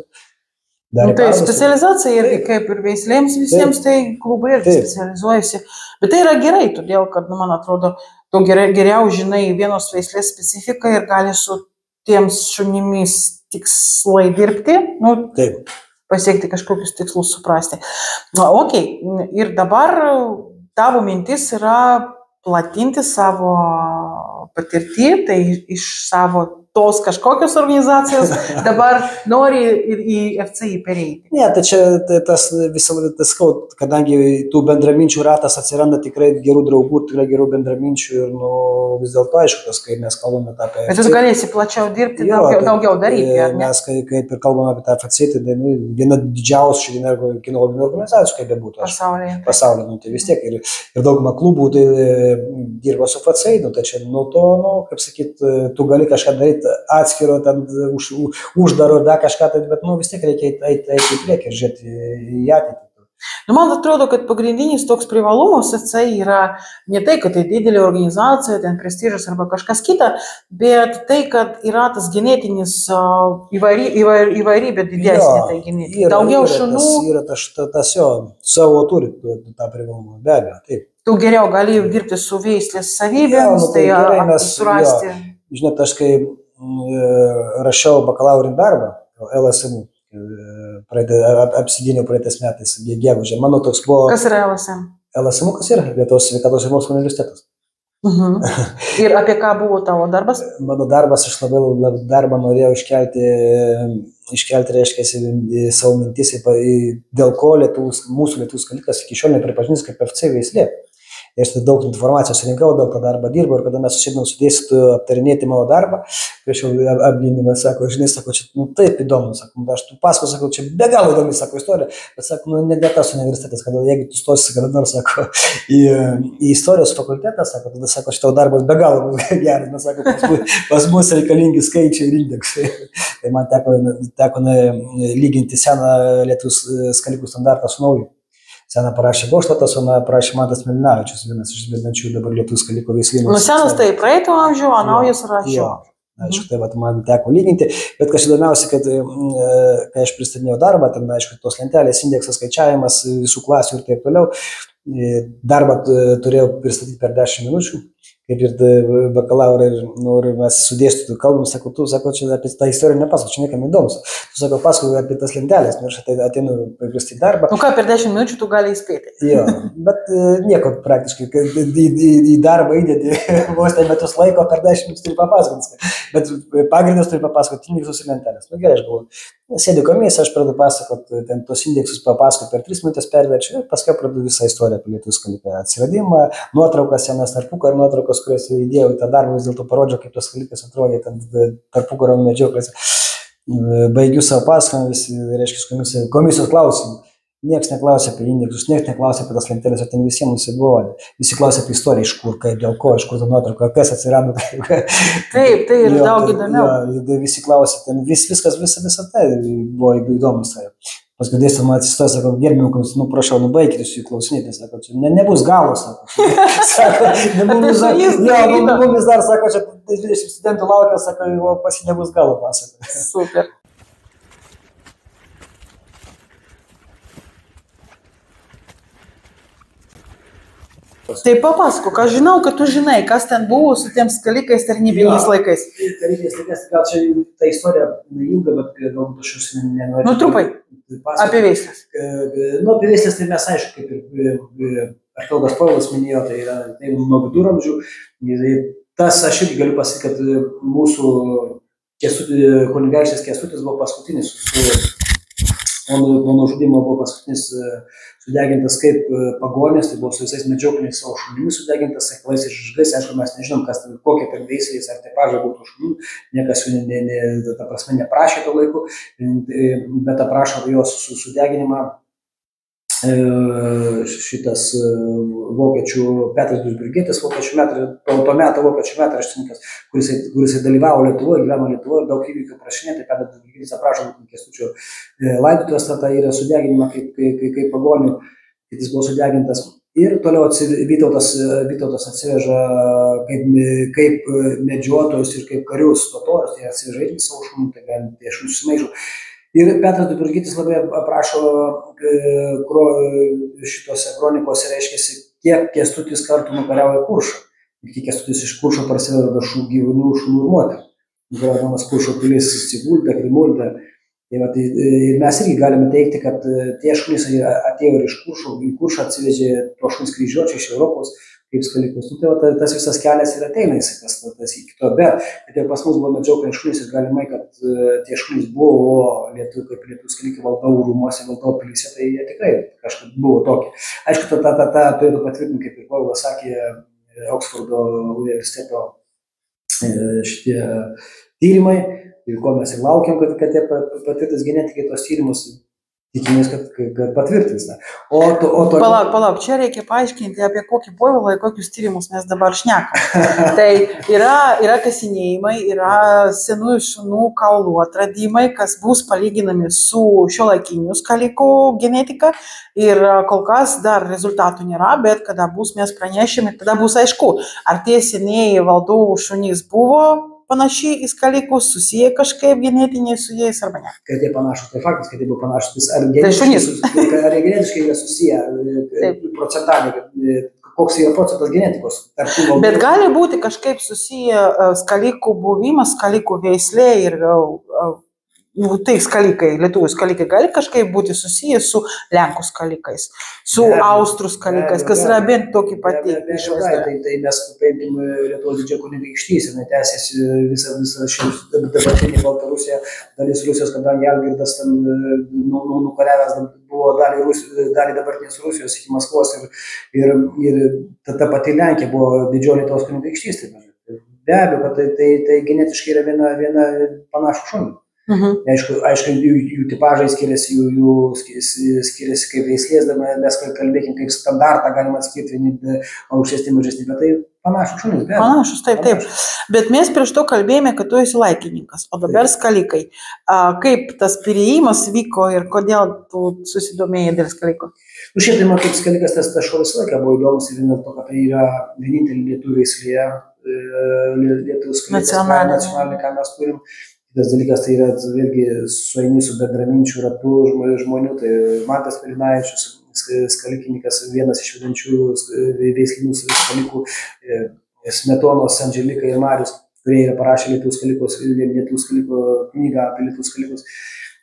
Tai specializacija irgi kaip ir veislėms visiems, tai klubai irgi specializuojasi. Bet tai yra gerai, todėl, kad, man atrodo, tu geriau žinai vienos veislės specifiką ir gali su tiems šunimis tikslai dirbti. Taip. Pasiekti kažkokius tikslus suprasti. Ok, ir dabar tavo mintis yra platinti savo patirtį, tai iš savo tos kažkokios organizacijos dabar nori ir į FCI pereiti. Ne, tai čia tas kadangi tų bendraminčių ratas atsiranda tikrai gerų draugų, tikrai gerų bendraminčių ir vis dėlto aišku, tas, kai mes kalbame apie... Bet tu galėsi plačiau dirbti, daugiau daryti, ar ne? Mes kaip ir kalbame apie tą FCI, tai viena didžiausių kinologinių organizacijų, kaip bebūtų. Pasaulyje, tai vis tiek. Ir dauguma klubų tai dirba su FCI, tai čia nuo to, kaip sakyt, tu gali kažką daryti atskiro, ten uždaro, da kažką, bet vis tiek reikia eiti į priekį ir žiūrėti į ateitį. Man atrodo, kad pagrindinis toks privalumas FCI yra ne tai, kad tai didelė organizacija, ten prestižas arba kažkas kita, bet tai, kad yra tas genetinis įvairybė didesnė, tai genetinė. Daugiau šunų. Yra tas jo, savo turi tą privalumą, be abejo, taip. Tu geriau gali dirbti su veislės savybėms, tai surasti. Žinot, aš kai rašiau bakalaurinį darbą, LSM, apsigyniau praeitais metais, gegužę. Mano toks buvo... Kas yra LSM? LSM, kas yra? Lietuvos sveikatos ir mokslo universitetas. Ir apie ką buvo tavo darbas? Mano darbas, aš labai darbą norėjau iškelti, reiškia, savo mintis, dėl ko mūsų lietuvių skalikas iki šiol nepripažinęs kaip FCI veislė. Ir aš daug informacijos rinkau, daug tą darbą dirbau ir kada mes susėdom su dėstytoju aptarinėti mano darbą, prieš jau apgynimą, sako, žinai, sako, čia taip įdomu, sako, aš tu pasako, sako, čia be galo įdomi, sako, istorija, bet sako, ne tas universitetas, kada jeigu tu stosi, kada nors, sako, į istorijos fakultetą, sako, tada, sako, šitau darbas be galo geras, nes, sako, pas mus reikalingi skaičiai ir indeksai. Tai man teko lyginti seną lietuvių skalikų standartą su nauju. Seną parašė Goštatas, o parašė Mantas Milinavičius, vienas iš vedančių dabar lietuvių skaliko veislynų. Senas tai praeito amžiaus, o naujas yra šio. Aišku, tai man teko lyginti, bet kas įdomiausia, kad kai aš pristatinėjau darbą, ten, aišku, tos lentelės, indeksas, skaičiavimas, visų klasių ir taip toliau, darbą turėjau pristatyti per 10 minučių. Kaip ir bakalaurą ir mes su dėstytoju kalbam, sako, tu, sako, čia apie tą istoriją nepasako, čia niekam įdomus. Tu, sako, pasako apie tas lentelės, nors aš ateinu pristatyti darbą. Ką, per 10 minučių tu gali įspėti? Jo, bet nieko praktiškai, į darbą įdėti vos tai metus laiko, per 10 minučių turi papasakoti. Bet pagrindas turi papasakoti indeksus ir lentelės. Gerai, aš galvoju, sėdė komisija, aš pradedu pasakoti, ten tos indeksus papasakoti per 3 minutės perverčiu ir paskui pradedu visą istoriją apie lietuvių skaliką atsiradimą, nuotraukas, senas tarpukario nuotraukos, kurias įdėjau į tą darbą, vis dėlto parodžiau, kaip tos skalikas atrodė tarpukario medžioklės. Baigiu savo pasakojimą, visi, reiškia, komisijos klausimų. Niekas neklausė apie indeksus, niekas neklausė apie tas lentelės, o ten visiems nusibodo. Visi klausė apie istoriją, iš kur, kaip, dėl ko, iš kur ta nuotrauka, kas atsirado. Taip, tai ir daug įdomiau. Visi klausė, ten viskas, visa tai buvo įdomu istorija. Paskui dėstytojas man atsistojo, sako, gerbiamas, prašau, baikit jūs jų klausinėti, sako, nebus galo, sako. Mumis dar, sako, čia 20 studentų laukia, sako, pasi nebus galo, pasako. Super. Tai papasakok, aš žinau, kad tu žinai, kas ten buvo su tiems skalikais tarnybiniais laikais. Tarnybiniais laikais, gal čia ta istorija ilga, bet galbūt aš jūs nenoriu. Trupai, apie veislės. Apie veislės tai mes, aišku, kaip ir archeologas Povilas minėjo, tai yra nuo viduramžių. Tas aš irgi galiu pasakyti, kad mūsų kunigaikštis Kęstutis buvo paskutinis po nužudymo buvo paskutinis sudegintas kaip pagonis, tai buvo su visais medžiokliniais savo šunimis sudegintas, sakalais ir žirgais, aišku, mes nežinom, kokie ten veisliais ar tipažai būtų šunių, niekas jų ta prasme neprašė to laiku, bet aprašo jos sudeginimą šitas vokiečių Petras Duisburgietis, to meto vokiečių metraštininkas, kuris dalyvavo Lietuvoje, gyveno Lietuvoje, daug įvykių prašinė, tai Petras Duisburgietis aprašo Kęstučio laidotuvės, tą yra sudeginimą kaip pagonių, kad jis buvo sudegintas. Ir toliau Vytautas atsiveža kaip medžiotojus ir kaip karius totorius, tai atsiveža irgi savo šunų, tai gali tie šunų susimaišo. Ir Petras Duisburgietis labai aprašo šitose kronikose, reiškiasi, kiek Kęstutis kartų nukariauja Kuršą. Ir kiek Kęstutis iš Kuršo prasideda gyvūnų, šunų ir moterų. Nukariaudamas Kuršo pilis Siguldą, Grimuldą. Ir mes irgi galime teikti, kad tie šunys atėjo ir iš Kuršo, į Kuršą atsivežė tuos šunys kryžiuočiai iš Europos, kaip skalikus. Tai tas visas kelias ir ateina tas iki to, bet kad jau pas mus buvo medžiokliniai šunys ir galimai, kad tie šunys buvo kaip lietuvių skalikai valdovų rūmuose, valdovų pilyse, tai jie tikrai kažkaip buvo tokie. Aišku, tą turėtų patvirtinti, kaip ir Povilas sakė, Oksfordo universiteto šitie tyrimai, ir ko mes ir laukiam, kad jie patvirtins genetikai tos tyrimus. Tikimės, kad patvirtins. Palauk, čia reikia paaiškinti, apie kokį Povilą ir kokius tyrimus mes dabar šnekam. Tai yra kasinėjimai, yra senųjų šunų kaulų atradimai, kas bus palyginami su šiuolaikinių skalikų genetika. Ir kol kas dar rezultatų nėra, bet kada bus mes pranešime, tada bus aišku, ar tie senieji valdovų šunys buvo panašiai į skalikus, susiję kažkaip genetiniai su jais arba ne. Kad jie panašus, tai faktas, kad jie buvo panašus, ar genetiškai yra susiję, procentaliai, koks yra procentas genetikos. Bet gali būti kažkaip susiję skalikų buvimas, skalikų veislė ir tai skalikai, lietuvių skalikai gali kažkaip būti susijęs su lenkų skalikais, su austrų skalikais, kas yra bent tokį patį išvaizdą. Tai mes paimkim Lietuvos didžiąją kunigaikštystę, jinai tęsiasi visą šį dabartinį Baltarusiją, dalis Rusijos, kadangi Algirdas ten nukariavęs buvo dalį dabartinės Rusijos iki Maskvos ir ta pati Lenkija buvo didžioji Lietuvos kunigaikštystė. Be abejo, kad tai genetiškai yra viena panašų šunį. Aišku, jų tipažai skiriasi, jų skiriasi kaip veislės, mes kalbėkim kaip standartą galima atskirti, aukštesnį, mažesnį, bet tai panašus šunys. Panašus, taip. Bet mes prieš to kalbėjome, kad tu esi laikininkas, o dabar skalikai. Kaip tas perėjimas vyko ir kodėl tu susidomėjai dėl skaliko? Šiaip tai man kaip skalikas tas šuo visą laiką buvo įdomus ir dėl to, kad tai yra vienintelė lietuvių veislė, lietuvių skalikas nacionalinė, ką mes turim. Kitas dalykas tai yra vėlgi sueini su bendraminčių ratų žmonių, tai Mantas Pelinavičius, skalikininkas, vienas iš vedančių veislinių skalikų, Smetonos, Andželika ir Marius, kurie yra parašę lietuvių skaliko knygą apie lietuvių skalikus.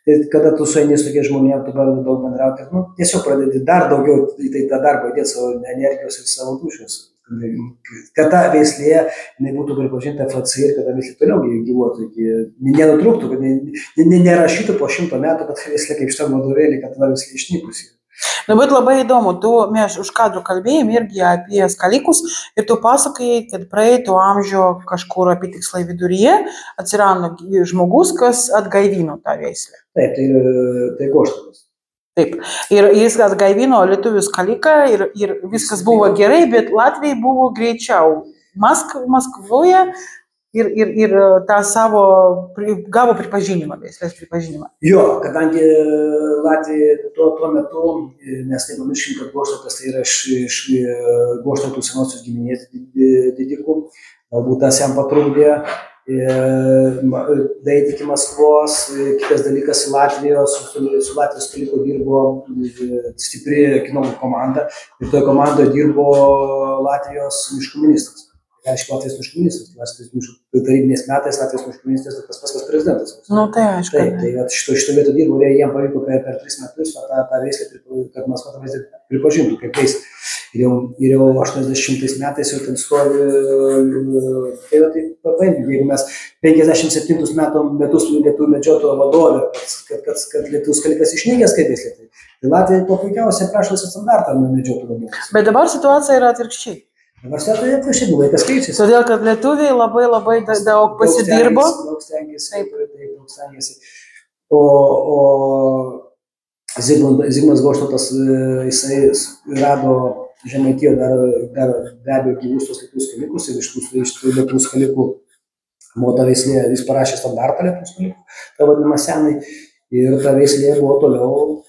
Tai kada tu sueini su tokie žmonėm, tu pradedi daug bendrauti, tiesiog pradedi dar daugiau į tą darbą įdėti savo energijos ir savo dušios. Kad ta veislė nebūtų pripažinta FAC ir kad ta veislė toliau gyvuotų, nenutrūktų, kad nerašytų po 100 metų, kad ta veislė kaip šitam vadovėlį, kad ta veislė išnykusi. Bet labai įdomu, mes už kadrų kalbėjom irgi apie skalikus ir tu pasakojai, kad praeitų amžių kažkur apytiksliai viduryje atsirado žmogus, kas atgaivino tą veislę. Taip, tai Goštautas. Taip, ir jis atgaivino lietuvių skaliką ir viskas buvo gerai, bet Latvijai buvo greičiau Maskvoje ir tą savo gavo pripažinimą, veislės pripažinimą. Jo, kadangi Latvija tuo metu, mes nepamirškim, kad Goštautas tai yra iš Goštautų senosios giminės didikų, galbūt tas jam patrukdė. Daeiti iki Maskvos, kitas dalykas su Latvijos skaliku dirbo stipri kinomų komanda ir toje komandoje dirbo Latvijos miškų ministras. aišku, Latvijos miškininkystės, tarybiniais metais Latvijos miškininkystės tas pats prezidentas. Tai aišku. Taip, tai šito vieto dirbo, jiems pavyko per 3 metus tą veislę, kad Maskva tą veislę pripažintų kaip veislę. Ir jau 80 metais jau ten stovi, tai paimti, jeigu mes 57 metus lietuvių medžiotojo vadovė, kad lietuvių skalikas išnykęs kaip veislė, tai Latvija po puikiausiai prašo visą standartą medžiotojų vadovės. Bet dabar situacija yra atvirkščiai. Dabar situacija yra atvirkščiai, laikas keičiasi. Todėl, kad lietuviai labai daug pasidirbo. Daug stengiasi. O Zigmas Goštautas, jisai rado Žemaitijoje dar be abejo gyvus tos lietuvių skalikus ir iš tų lietuvių skalikų buvo ta veislė, jis parašė standartą lietuvių skalikų, tą vadinamą senai, ir ta veislė buvo toliau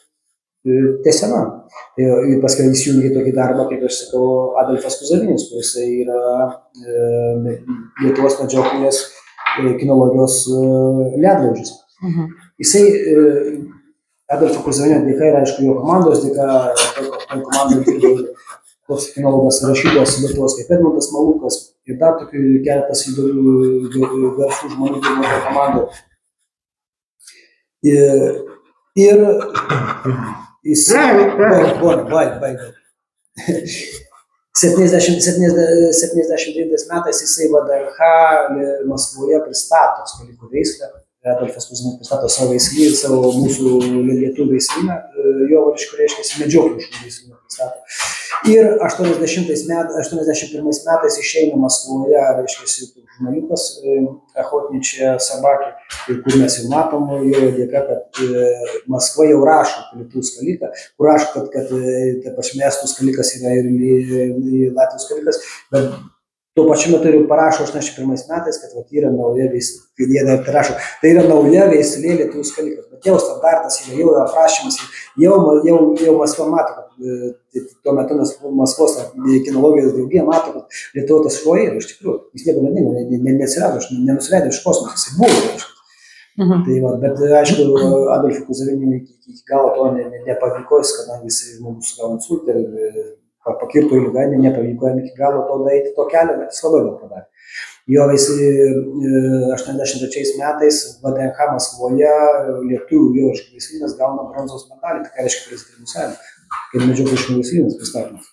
tęsiama. Tai paskui jis jungia tokį darbą, kaip aš sakau, Adolfas Kuzavinis, kuris yra Lietuvos medžioklės kinologijos ledlaužis. Jisai Adolfo Kuzavinio dėka ir aišku jo komandos dėka, toj komandai dirbo toks kinologas rašytojas Lietuvos kaip Edmundas Malukas ir dar tokių keletas įdomių garsių žmonių dirbo toj komandai. Ir jis 79 metais jisai VDNH Maskvoje pristato skalikų veislę. Adolfas Kuzavinis pristato savo veislį, savo mūsų lietuvių veislyną, jo reiškia medžioklių šunų veislyną pristato. Ir 81 metais išeina Maskvoje, reiškia, žurnaliukas Охотничья собака, kur mes jau matom jo dėka, kad Maskva jau rašo lietuvių skaliką, kur rašo, kad pašmėstų skalikas yra ir Latvijos skalikas, bet tuo pačiu metu ir parašo 81 metais, kad yra nauja veislė. Tai yra nauja veislė lietuvių skalikas, bet jau standartas yra, jau aprašymas, jau Maskva mato, kad tuo metu Maskvos kinologijos draugija mato, kad Lietuva tas šuo yra, iš tikrųjų, jis nieko nedingo, neatsirado, nenusileido iš kosmoso, jisai buvo. Tai va, bet aišku, Adolfui Kuzaviniui iki galo to nepavyko, kadangi jisai žmogus gavo insultą ir pakirto į ligoninę, nepavyko iki galo to daryti to kelio, bet jis labai daug padarė. Jo 83 metais VDNH Maskvoje lietuvių jo veislynas gauna bronzos medalį, tai ką reiškia prezidentinių sąjungų, kaip medžioklės šunų veislynas pristatomas.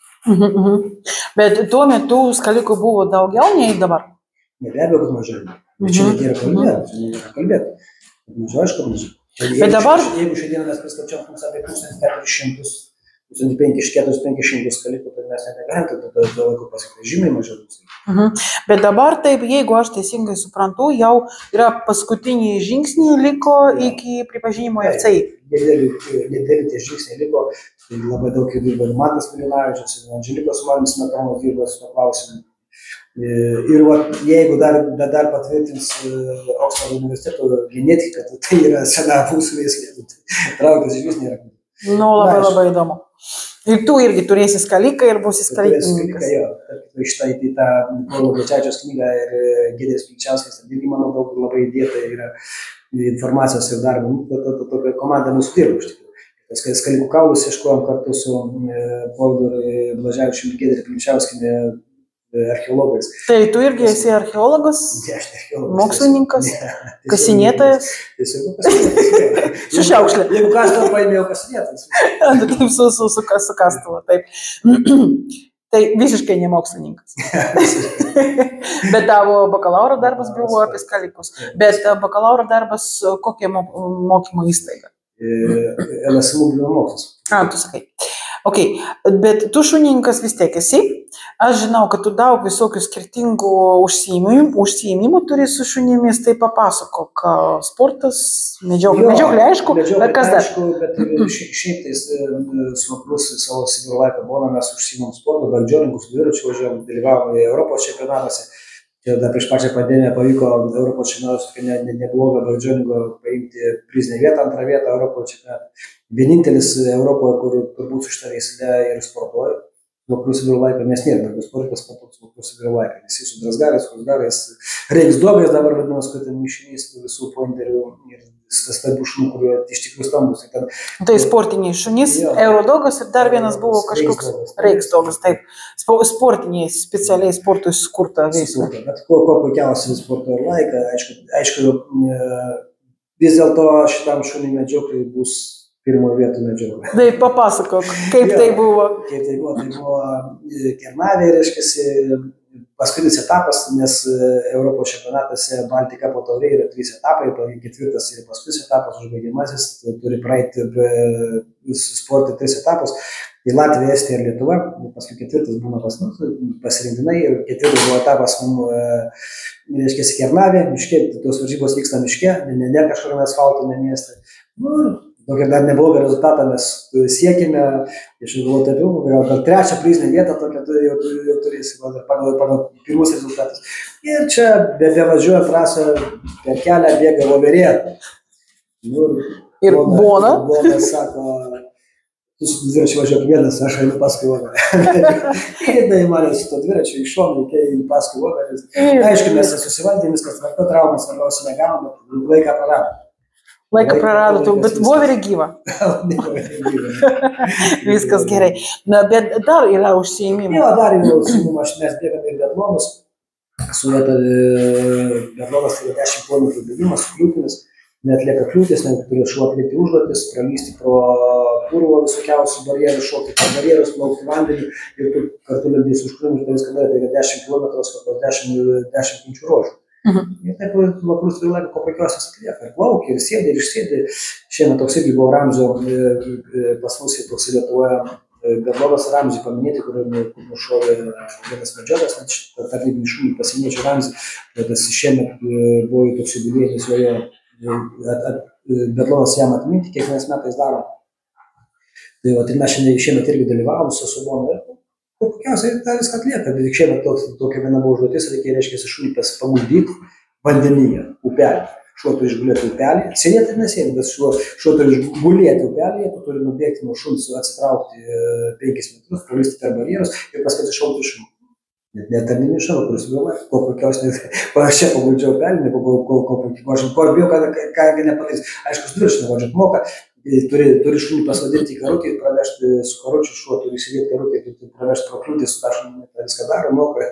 Bet tuo metu skalikų buvo daugiau nei dabar? Ne, be abejo, kad mažiau. Bet čia nėra kalbėti. Mažiau, aišku, mažiau. Jeigu šiandieną mes pristačiom apie 1400 1500 skalikų, tai mes negalim tada laiko pasiekti žymiai mažiau. Bet dabar taip, jeigu aš teisingai suprantu, jau yra paskutiniai žingsniai liko iki pripažinimo FCI. Nedėlį tie žingsniai liko, tai labai daug dirba ir Matas Milinavičius, ir Andželikos Marinis Smetonas dirba su to klausimu. Ir jeigu dar patvirtins Oksfordo universiteto genetiką, tai yra sena mūsų veislė, traukas iš vis nėra. Labai įdomu. Ir tu irgi turėsi skaliką ir būsi skalikininkas. Jo, štai tą Paulo Gečaičio knygą ir Giedrės Pilčiauskas, irgi mano daug labai įdėta yra informacijos ir darbo. Tokia komanda mūsų dirba iš tikrųjų. Skalikų kaulus ieškojom kartu su Paulo Blaževičiumi ir Giedrė Pilčiauskienė archeologais. Tai tu irgi esi archeologas, mokslininkas, kasinėtojas? Tiesiog kasinėtojas. Su šiaukšlė. Jeigu kastuvą paėmėjau kasinėtojas. Taip, su kastuvo, taip. Tai visiškai ne mokslininkas. Bet tavo bakalauro darbas buvo apie skalikus. Bet bakalauro darbas kokia mokymo įstaiga? LSMU mokslas. Tu sakai. Ok, bet tu šunininkas vis tiek esi. Aš žinau, kad tu daug visokių skirtingų užsiėmimų turi su šunimis, tai papasakok, sportas, medžioklė, aišku, bet kas dar? Aišku, bet šiaip tais smakrus savo Sibiro laiką buvome, mes užsiimom sportą, bandžioninkus, dviračių važiuojam, dalyvavome Europos čempionatuose. Dar prieš pačią pandemiją pavyko Europos čempionatus neblogą bandžioningo paimti prizinę vietą, antrą vietą Europos čempionatą. Vienintelis Europoje, kur turbūt su šitą veislę ir sportuoja, vakarų Sibiro laiką, nes nėra daugiau sportas, sportuotas vakarų Sibiro laiką. Visi su drasgarais, reiksdogais dabar vadinamas, kad ten mišinys visų pointerių ir stambių šunų, kurie iš tikrųjų stambus. Tai sportiniai šunys, Eurodogas ir dar vienas buvo kažkoks Reiksdogas, taip, sportiniai, specialiai sportui skurta veislė. Bet kuo puikiausiai sporto ir laiką, aišku, vis dėlto šitam šunį medžioklai bus pirmojo vietų medžioklai. Tai papasakok, kaip tai buvo. Kaip tai buvo Kernavė, reiškiasi, paskutinis etapas, nes Europos čempionatuose Baltika po taurė yra 3 etapai, ketvirtas ir paskutinis etapas, užbaigiamasis, turi praeiti sportą 3 etapus, į Latviją, Estiją ir Lietuvą, paskui ketvirtas būna pasirinktinai ir ketvirtas buvo etapas reiškiasi Kernavė, miške, tos varžybos vyksta miške, ne kažkur asfaltame mieste. Tokia dar neblogą rezultatą mes siekime, aš galvoju taip jau, gal 3 prizinę vietą tokią jau turėsim pagal pirmus rezultatus. Ir čia bevažiuoja trasą per kelią bėga voverė. Ir Bona? Bona sako, tu su dviračiu važiuok vienas, aš einu paskui voverę. Ir tai mane su to dviračiu iš šono, einu paskui voverę. Aišku, mes susivaldėm, viskas tvarko, traumas svarbiausia negavom, bet laiką praradom. Laiką prarado, bet voverė gyva. Viskas gerai. Na, bet dar yra užsiėmimų. Jo, dar yra užsiėmimų. Mes bėgame ir biatlonus. Biatlonas yra 10 km bėgimas su kliūtimis. Neatlieka kliūtis, turi šuo atlikti užduotis, pralysti pro purvo visokiausių barjerų, šokti per barjerus, plaukti vandenį ir tu kartu lipdys už kliūtimis, tai viską darai, tai yra 10 km, kokios 10 kinčių ruožų. Ir taip vakarų Srilanka ko puikiausias atlieka, ir plaukia, ir sėdė, ir išsėdė. Šiemet toks irgi buvo Ramzio, pas mus toks Lietuvoje biatlonas Ramzį paminėti, kur nušovė vienas medžiotojas, tarnybinį šunį pasieniečių Ramzį. Tas šiemet buvo toks jubiliejinis joje, biatlonas jam atminti, kiekvienais metais daro. Tai mes šiemet irgi dalyvavom su Subonu. Puikiausiai tą viską atlieka, bet šiemet tokia viena buvo užduotis, reiškia šunį paguldyti vandenyje, upelį. Šuo turi išgulėti upelį, sėdėti ir nesėdėti, bet šuo turi išgulėti upelį, tu turi nubėgti nuo šuns, atsitraukti 5 metrus, pralisti per barjerus ir paskui iššaukti šunį. Net tarnybinį šunį, kuris galvoja, ko puikiausiai, aš čia paguldžiau upelį, ko bijau, ką nepadarys. Aišku, dviračiu nevažiuot moka. Turi šunį pasodinti į karutį ir pravežti su karučiu, šuo turi įsidėti karutį ir pravežti pro kliūtį su tą šunį, viską daro, moka,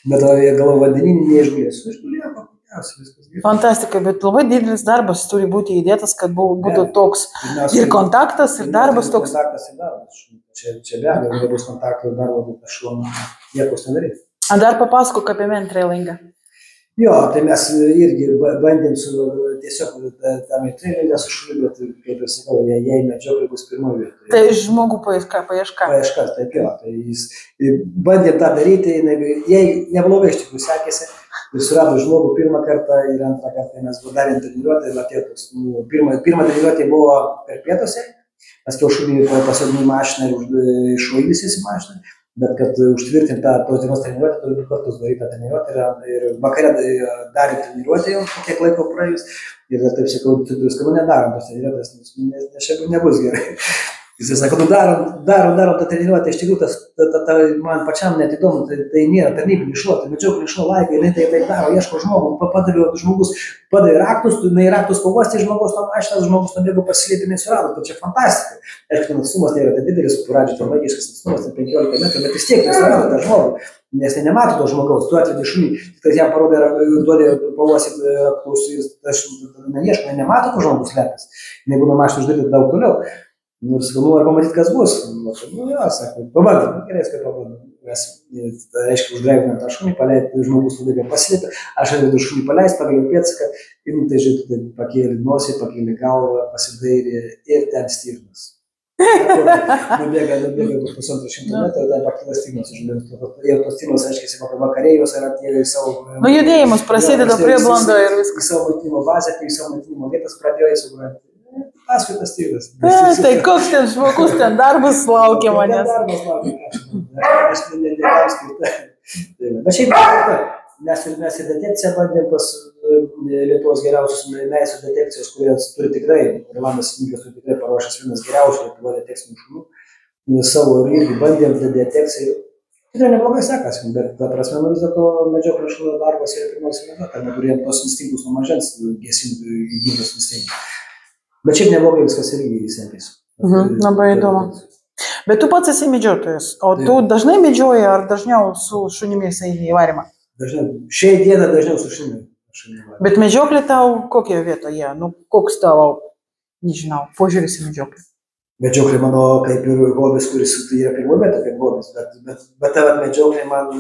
bet galvo vandeninį neišgulės. Išgulėjo, papukiausiai, viskas gerai. Fantastika, bet labai didelis darbas turi būti įdėtas, kad būtų toks ir kontaktas, ir darbas toks. Kontaktas ir darbas. Čia be abejo, jeigu bus kontaktų ir darbo, tai šuo nieko nedarys. A dar papasakok apie mentrailingą. Jo, tai mes irgi bandėm tiesiog tam įtrailingą su šuniu, bet kaip ir sakau, jei medžioklai bus pirmoje vietoje. Tai žmogų paieška. Paieška, taip jo. Tai bandėm tą daryti, jei neblogai iš tikrųjų sekėsi, ir surado žmogų pirmą kartą ir antrą kartą mes darėm treniruotę ir atėtus. Pirma treniruotė buvo per pietuose, mes jau šunį pasodinį į mašiną ir išvailysys į mašiną. Bet kad užtvirtinti tos dienos treniruotę, turi 2 kartus daryti tą treniruotę ir vakare darė treniruotę jau kiek laiko praėjus ir taip sakau, tu nedarom tos treniruotės, nes čia nebus gerai. Jis sako, darom tą treniruotę, iš tikrųjų man pačiam net įdomu, tai nėra tarnybinį šuo, tai medžioklį šuo laiką, jinai tai daro, ieško žmogų, žmogus padavė raktus, jinai raktus pavostė žmogus, to mašinas žmogus nubėgo pasislėpti, nesurado, tai čia fantastika. Aišku, atstumas nėra tai didelis, pradžio to magiškas atstumas, tai 15 metrų, bet vis tiek nesurado tą žmogų, nes tai nemato to žmogaus, tu atvedi šunį, tai jam duodė pavostyti raktus, jis neieško, nemato to žmogus lėtas, jinai būna mašiną uždaryti daug toliau. Ir sakau, ar pamatyti, kas bus? Jo, sakau, pabandom, gerai, kad pabandom. Mes, reiškia, uždraivinam tą šunį, žmogus nubėga pasilėpė, aš atvedu šunį paleist, pagaliau pėdsaką, ir tai žiūrėtų, pakėlė nosį, pakėlė galvą, pasidairė ir ten stirnas. Nubėga 150 metrų, ten pakėlė stirnas. Ir tos stirnos, reiškia, vakarėjus ar atėjo į savo... Judėjimas prasideda prie blando ir viskas. Į savo maitinimo bazę, į savo maitinimo vietas pradėjo įsugroti. Paskui styras. Tai koks ten žmogus, ten darbas laukia manęs. Darbas laukia, aš nedėkauskirta. Bet šiaip, mes ir detekciją bandėm pas Lietuvos geriausius meisų detekcijos, kurie turi tikrai, Rolandas Simikas turi tikrai paruošęs vienas geriausių Lietuvo detekcinių šunų. Savo irgi bandėm detekciją. Tikrai neblogai sekasi, bet ta prasme, vis dėlto medžioklio šunio darbas yra pirmiausia vieta, kad neturėjom tos instinktus nuo mažens gesinti gyvybės instinktus. Bet šiaip neblogai viskas irgi sekės. Labai įdomu. Bet tu pats esi medžiotojas, o tu dažnai medžioji ar dažniau su šunimis eini į varymą? Dažniau. Šiai dieną dažniau su šunimi. Bet medžioklė tau kokioje vietoje? Nu, koks tavo, nežinau, požiūris į medžioklę? Medžioklė mano kaip ir hobis, kuris yra pirmo metu kaip hobis, bet medžioklė man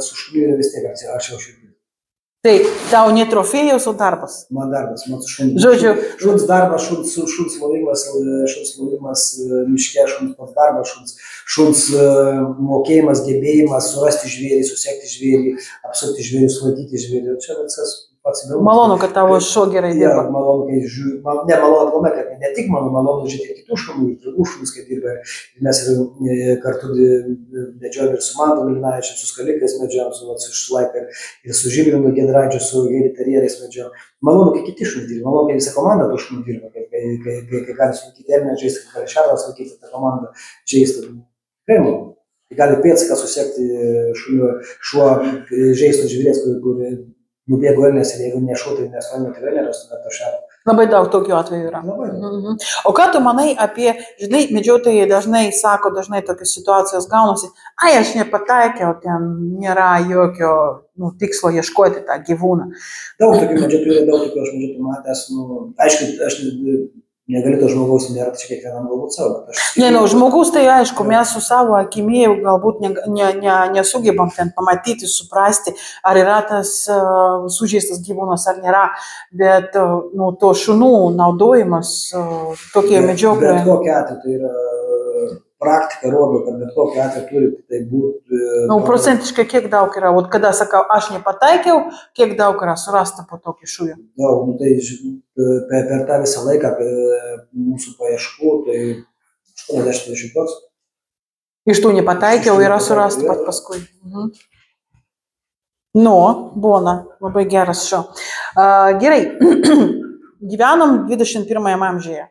su šunimi vis tiek arčiau širdį. Tai tau ne trofėjus, o darbas? Man darbas, man su šunimis. Žodžiu. Šuns darbas, šuns lovimas miške, šuns pats darbas, šuns mokėjimas, gebėjimas surasti žvėrį, susekti žvėrį, apsukti žvėrį, suladyti žvėrį. Čia viskas pats įdomus. Malonu, kad tavo šuo gerai dirba. Ja, malonu, kai nemalonu aplamai, kad ne tik malonu žiūrėti kitų šunų, draugų šunus, kai dirba. Mes kartu medžiojame ir su Mantu Milinaičiu, su Skalikais medžiojame, su Šlaika ir su Žilvinu Gendraičiu, su Geri Terjerais medžiojame. Malonu, kai kiti šunys dirba, malonu, kai visa komanda tų šunų dirba, kai gali su kitėmė žaisti, kai gali Šarvas laikyti tą komandą žaisti. Tikrai malonu. Kai gali pėdsaką susekti šuo žaistų žvėries, kur nubėgo elnės ir jeigu nešuo, tai nesvaime tikrai nerastų dar to šerą. Labai daug tokių atvejų yra. O ką tu manai apie, žinai, medžiotojai dažnai sako, dažnai tokios situacijos gaunasi, aš nepataikiau, ten nėra jokio tikslo ieškoti tą gyvūną. Daug tokių medžiotojų yra, daug tokių aš medžiotojų matęs, aišku, aš negaliu to žmogaus nėra, čia kiekvienam galbūt savo. Žmogus tai aišku, mes su savo akimi galbūt nesugebam ten pamatyti, suprasti, ar yra tas sužeistas gyvūnas ar nėra, bet to šunų naudojimas tokie medžioklė. Bet kokia atveju tai yra praktika rodo, kad bet kokia atveju turi tai būti. Procentiškai kiek daug yra, kada sakau, aš nepataikiau, kiek daug yra surasta po tokį šūvį? Daug, tai per tą visą laiką mūsų paieškų, tai 80%. Iš tų nepataikiau yra surasta pat paskui. Bona, labai geras šio. Gerai, gyvenam 21 amžiuje.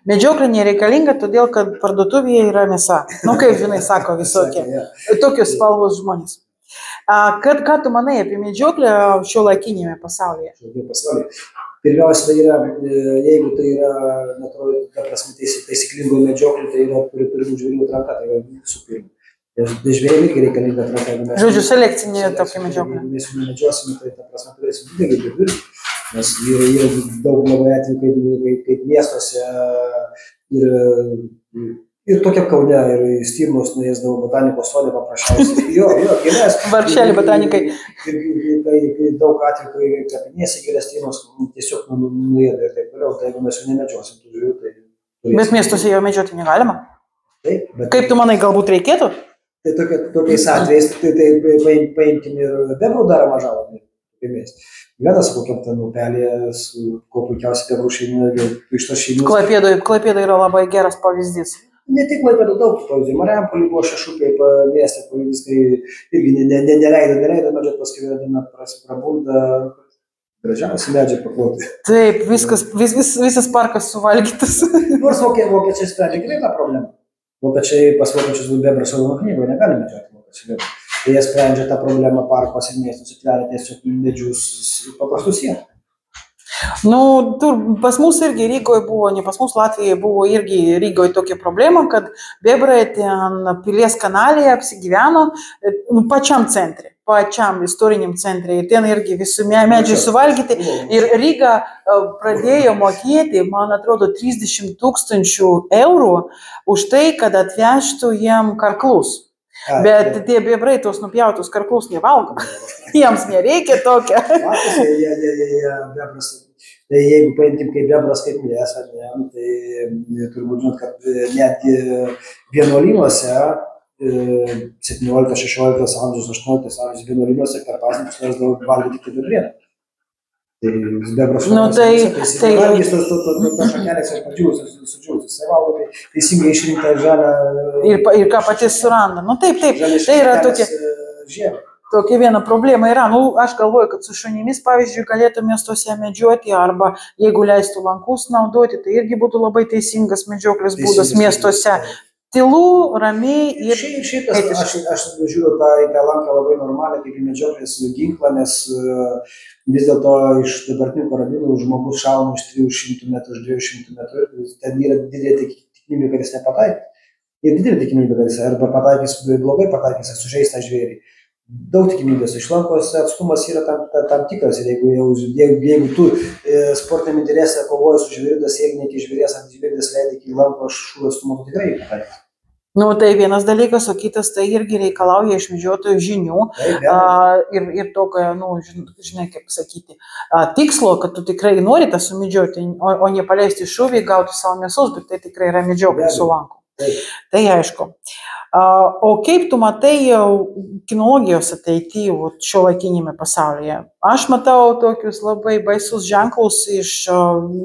Medžioklė nereikalinga, todėl, kad parduotuvėje yra mėsa. Kaip žinai, sako visokie. Tokius spalvos žmonės. Ką tu manai apie medžioklę šiuolaikinėme pasaulyje? Pirmiausia, tai yra, jeigu tai yra, ta prasme, taisyklingo medžioklė, tai yra, turi būti žvėrių atranka, tai yra visų pirma. Žvėriai reikalinga atranka. Žodžiu, selekcinė tokia medžioklė. Jeigu mes jų nemedžiosime, tai ta prasme, turėsim didelį vidurį. Nes yra daug labai atvejų, kaip miestuose ir tokia Kaune, ir Stirnos nuėsdavo botanikos sode paprasčiausiai. Gėlės. Varšelį botanikai. Ir daug atvejų, kai kapinėse gėlės Stirnos tiesiog nuėda ir taip toliau. Tai jeigu mes jų nemedžiosim, tų žvėrių, tai... Bet miestuose jau medžioti negalima? Taip. Kaip tu manai, galbūt reikėtų? Tai tokiais atvejais, tai paimkim ir bebrų daromą žalą. Vienas kokiam ten upelėje, kuo puikiausiai bebrų šeimų, iš tos šeimos. Klaipėda yra labai geras pavyzdys. Ne tik Klaipėda, daug pavyzdžių. Marijampolė buvo Šešukai mieste pavyzdys, kai irgi neleido medžiot, paskui vieną dieną prabunda, gražiausi medžiai pakloti. Taip, visas parkas suvalgytas. Nors vokiečiai sprendžia gerai tą problemą. Pas vokiečius bebras savo knygoje negali medžioti vokiečiai bebrų. Tai jie sprendžia tą problemą parkuose ir miestus atveria tiesiog medžius paprastus sienų. Pas mus irgi Rygoje buvo, ne pas mus Latvijoje buvo irgi Rygoje tokia problema, kad bebrai ten Pilies kanalėje apsigyveno pačiam centre, pačiam istoriniam centre. Ir ten irgi visi medžiai suvalgyti. Ir Ryga pradėjo mokėti, man atrodo, 30 000 eurų už tai, kad atvežtų jiem karklus. Bet tie bebrai tos nupjautus karklus nevalgo. Jiems nereikia tokio. Tai jeigu paimtim kaip bebras, kaip mėsą, tai turbūt žinot, kad netgi vienuolynuose 17, 16 amžiaus, 18 amžiaus vienuolynuose per pasničius leisdavo valgyti tik bebrieną. Tai bebras valgys tos šakelės ir padžiūsius, jisai valgo teisingai išrinktą žalią. Ir ką patys suranda. Taip, tai yra tokia viena problema yra. Aš galvoju, kad su šunimis, pavyzdžiui, galėtų miestuose medžioti, arba jeigu leistų lankus naudoti, tai irgi būtų labai teisingas medžioklės būdas miestuose. tylu, ramiai ir... Šiaip aš žiūriu į tą lanką labai normaliai, kaip į medžioklės ginklą, nes vis dėlto iš dabartinių karabinų žmogus šauna iš 300 metrų, iš 200 metrų ir ten yra didelė tikimybė, kad jis nepataikys. Ir didelė tikimybė, kad jis arba pataikys blogai pataikys, sužeis tą žvėrį. Daug tikimybės. Iš lankos atstumas yra tam tikras. Ir jeigu tu sportiniam interese kovoji su žvėriu, tas jeigu iki žvėries, ant žvėrės leidai iki lanko šūvio atstumo, tu tikrai pataikys. Nu, tai vienas dalykas, o kitas tai irgi reikalauja iš medžiotojų žinių ir tokio, nu, žinai, kaip sakyti, tikslo, kad tu tikrai nori tą sumedžioti, o ne paleisti šūvį, gauti savo mėsos, bet tai tikrai yra medžioklė su lanku. Tai aišku. O kaip tu matai kinologijos ateityje šiuolaikinėme pasaulyje? Aš matau tokius labai baisus ženklus iš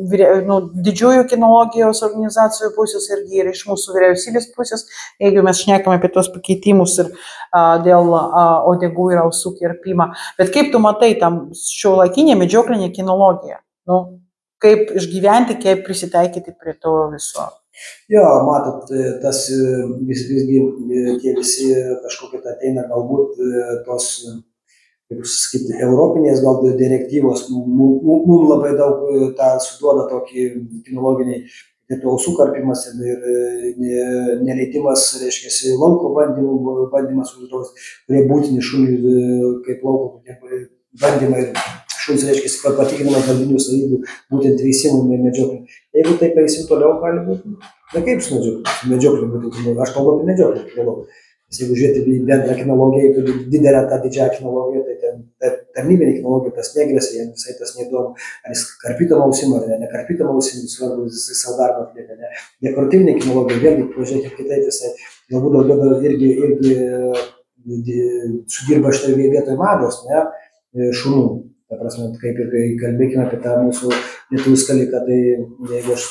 didžiųjų kinologijos organizacijų pusės ir iš mūsų vyriausybės pusės, jeigu mes šnekame apie tos pakeitimus ir dėl uodegų ir ausų kirpimą. Bet kaip tu matai tam šiuolaikinė medžioklinė kinologija? Nu, kaip išgyventi, kaip prisitaikyti prie to viso? Jo, matot, tas visgi tie visi kažkokie ateina galbūt tos, kaip sakyti, europinės gal direktyvos, mums labai daug tą suduoda tokį kinologiniai, tai ausų karpimas ir neleidimas, reiškia, lauko bandymas uždrausti, kurie būtini šuniui kaip lauko bandymai ir šuns, reiškia, patikrinimas darbinių savybių, būtent veisimui medžioklį. Jeigu taip eisim toliau, gali būti, na kaip su medžioklį būtų, aš kalbu apie medžioklį kinologiją. Nes jeigu žiūrėti į bendrą kinologiją, turi didelę tą didžiąją kinologiją, tai ten tarnybinė kinologija tas negrėsia, jiems visai tas neįdomu, ar jis karpytam ausim ar nekarpytam ausim, svarbu, jisai savo darbą atlieka, ne. Dekoratyvinė kinologija, vėlgi, pažiūrėkit kitaip, jisai galbūt daugiau irgi sudirba šitoj vietoj mados, ne, šunų. Ta prasme, kaip ir kai kalbėkime apie tą mūsų lietuvių skaliką, tai jeigu aš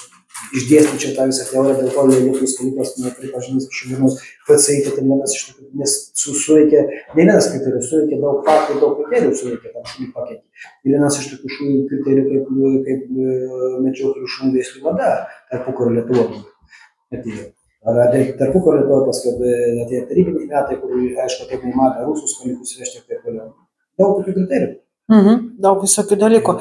išdėstyčiau tą visą teoriją, dėl to lietuvių skalikas nepripažinęs kažkokios PCI, tai vienas iš tokių, nes suveikė, ne vienas kriterijus, suveikė daug faktų, daug kriterijų suveikė tam šunį paketį. Ir vienas iš tokių šunį kriterijų, kaip medžioklių šunų veislių mada, tarpukario Lietuvoje atėjo. Tarpukario Lietuvoje paskui atėjo tarybiniai metai, kur, aišku, taip neįmatė rusų skalikus vežti ir taip toliau. Daug tokių kriterijų. Daug visokių dalykų.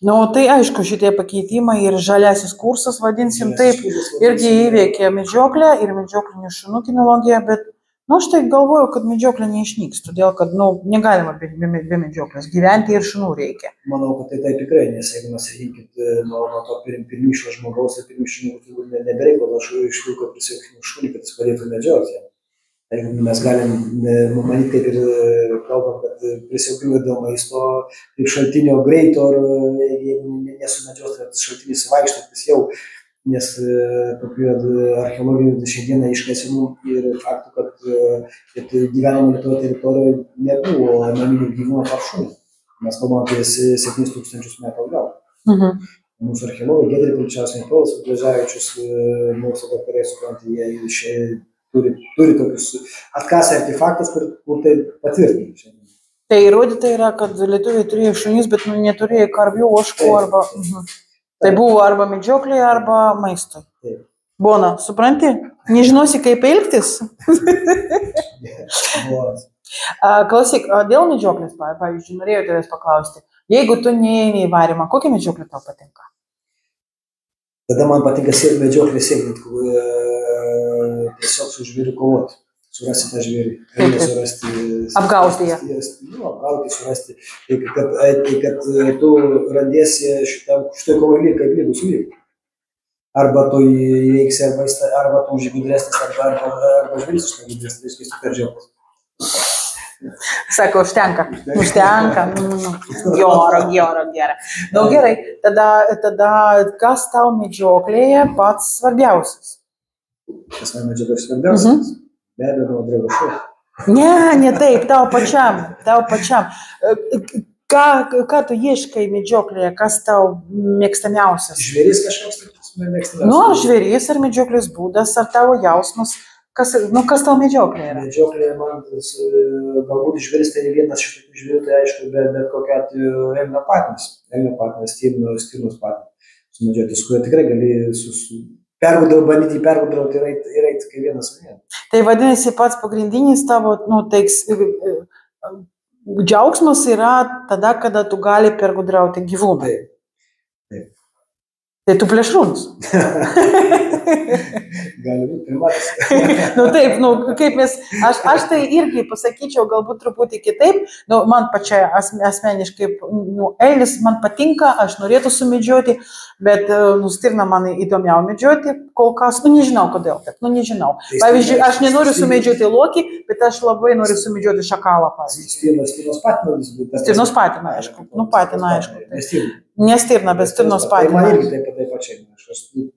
Nu, tai aišku, šitie pakeitimai ir žaliasis kursas, vadinsim taip, irgi įveikė medžioklę ir medžioklinių šunų kinologiją, bet, nu, aš tai galvoju, kad medžioklė neišnyks, todėl, kad, nu, negalima be medžioklės gyventi ir šunų reikia. Manau, kad tai taip tikrai, nes jeigu mes rinkit nuo to pirmyšio žmogaus ir pirmyšio šunų, nebereikalo iš vilko prisiekimų šunį, kad jis padėtų medžioti. Mes galim manyti, kaip ir kalbam, kad prisiaugimai dėl maisto, kaip šaltinio greito, jeigu nesumedžios, tai šaltinis vaikštantis jau, nes tokių archeologinių šiandieną iškasenų ir faktų, kad gyvenamo Lietuvoje teritorijoje nebuvo naminių gyvūnų ar šunų. Mes kalbam apie 7000 metų atgal. Mūsų archeologai, Gedrė Pilčiausiai, Paulius Blaževičius, mūsų daktarai supranta, jie turi tokius atkasę artefaktus, kur tai patvirtinti. Tai įrodyta yra, kad lietuviai turėjo šunis, bet neturėjo karvių, ožkų arba... Tai buvo arba medžioklė, arba maistui. Bona, supranti? Nežinosi, kaip elgtis? Klausyk, dėl medžioklės, pavyzdžiui, norėjau tavęs paklausti. Jeigu tu neįeini į varymą, kokia medžioklė tau patinka? Tada man patinka medžioklė sėdint, tiesiog su žvėriu kovoti, surasti tą žvėrį, surasti... Apgauti ją. Apgauti, surasti, kad tu randiesi šitoj kovai kaip lygus lyg. Arba tu įveiksi, arba tu užgudresnis, arba žvėris užgudresnis, tai jis super džiaugas. Sako, užtenka. Gera. Nu gerai, tada kas tau medžioklėje pats svarbiausias? Kas man medžioklės svarbiausias? Be abejo, draugašų. Ne taip, tau pačiam. Ką tu ieškai medžioklėje, kas tau mėgstamiausias? Žvėris kažkoks mėgstamiausias. Nu, ar žvėris, ar medžioklės būdas, ar tavo jausmas? Kas tau medžioklė yra? Medžioklė man, galbūt žvėris tai vienas iš tokių žvėrių, tai aišku, bet kokia atveju elnio patinas, stirnos patinas sumedžioti, su kuria tikrai gali bandyti pergudrauti ir eiti kaip vienas su vienu. Tai vadinasi, pats pagrindinis tavo, džiaugsmas yra tada, kada tu gali pergudrauti gyvūną. Taip. Tai tu plėšrūnus. Gali būti primatas. Taip, kaip aš tai irgi pasakyčiau galbūt truputį kitaip, man pačiai asmeniškai, eilis man patinka, aš norėtų sumedžioti, bet stirną man įdomiau medžioti, kol kas, nežinau kodėl, nežinau. Pavyzdžiui, aš nenoriu sumedžioti lokį, bet aš labai noriu sumedžioti šakalą. Stirnos patinas. Stirnos patiną, aišku. Patiną, aišku. Nestirna, bet stirnos patiną. Man irgi taip pačiai.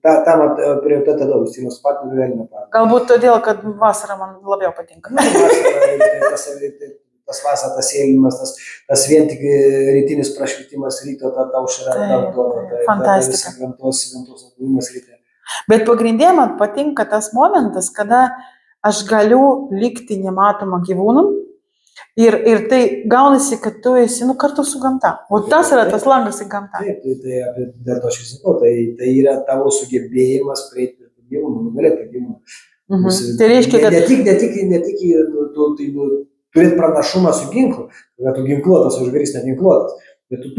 Tam prioritetą daug, stirnos patinų ir elnio patinų. Galbūt todėl, kad vasara man labiau patinka. Tas vasara, tas sėlimas, tas vien tik rytinis prašvitimas ryto, ta aušra, fantastika. Gamtos atbuvimas ryte. Bet pagrindė man patinka tas momentas, kada aš galiu likti nematomą gyvūnų. Ir tai gaunasi, kad tu esi kartu su gamta. O tas yra tas langas į gamtą. Taip, tai dėl to aš sakau, tai yra tavo sugebėjimas prieiti prie tų gyvūnų, nugalėti gyvūnų. Tai reiškia, kad... Ne tik turėti pranašumą su ginklu, kad tu ginkluotas, o žvėris neginkluotas.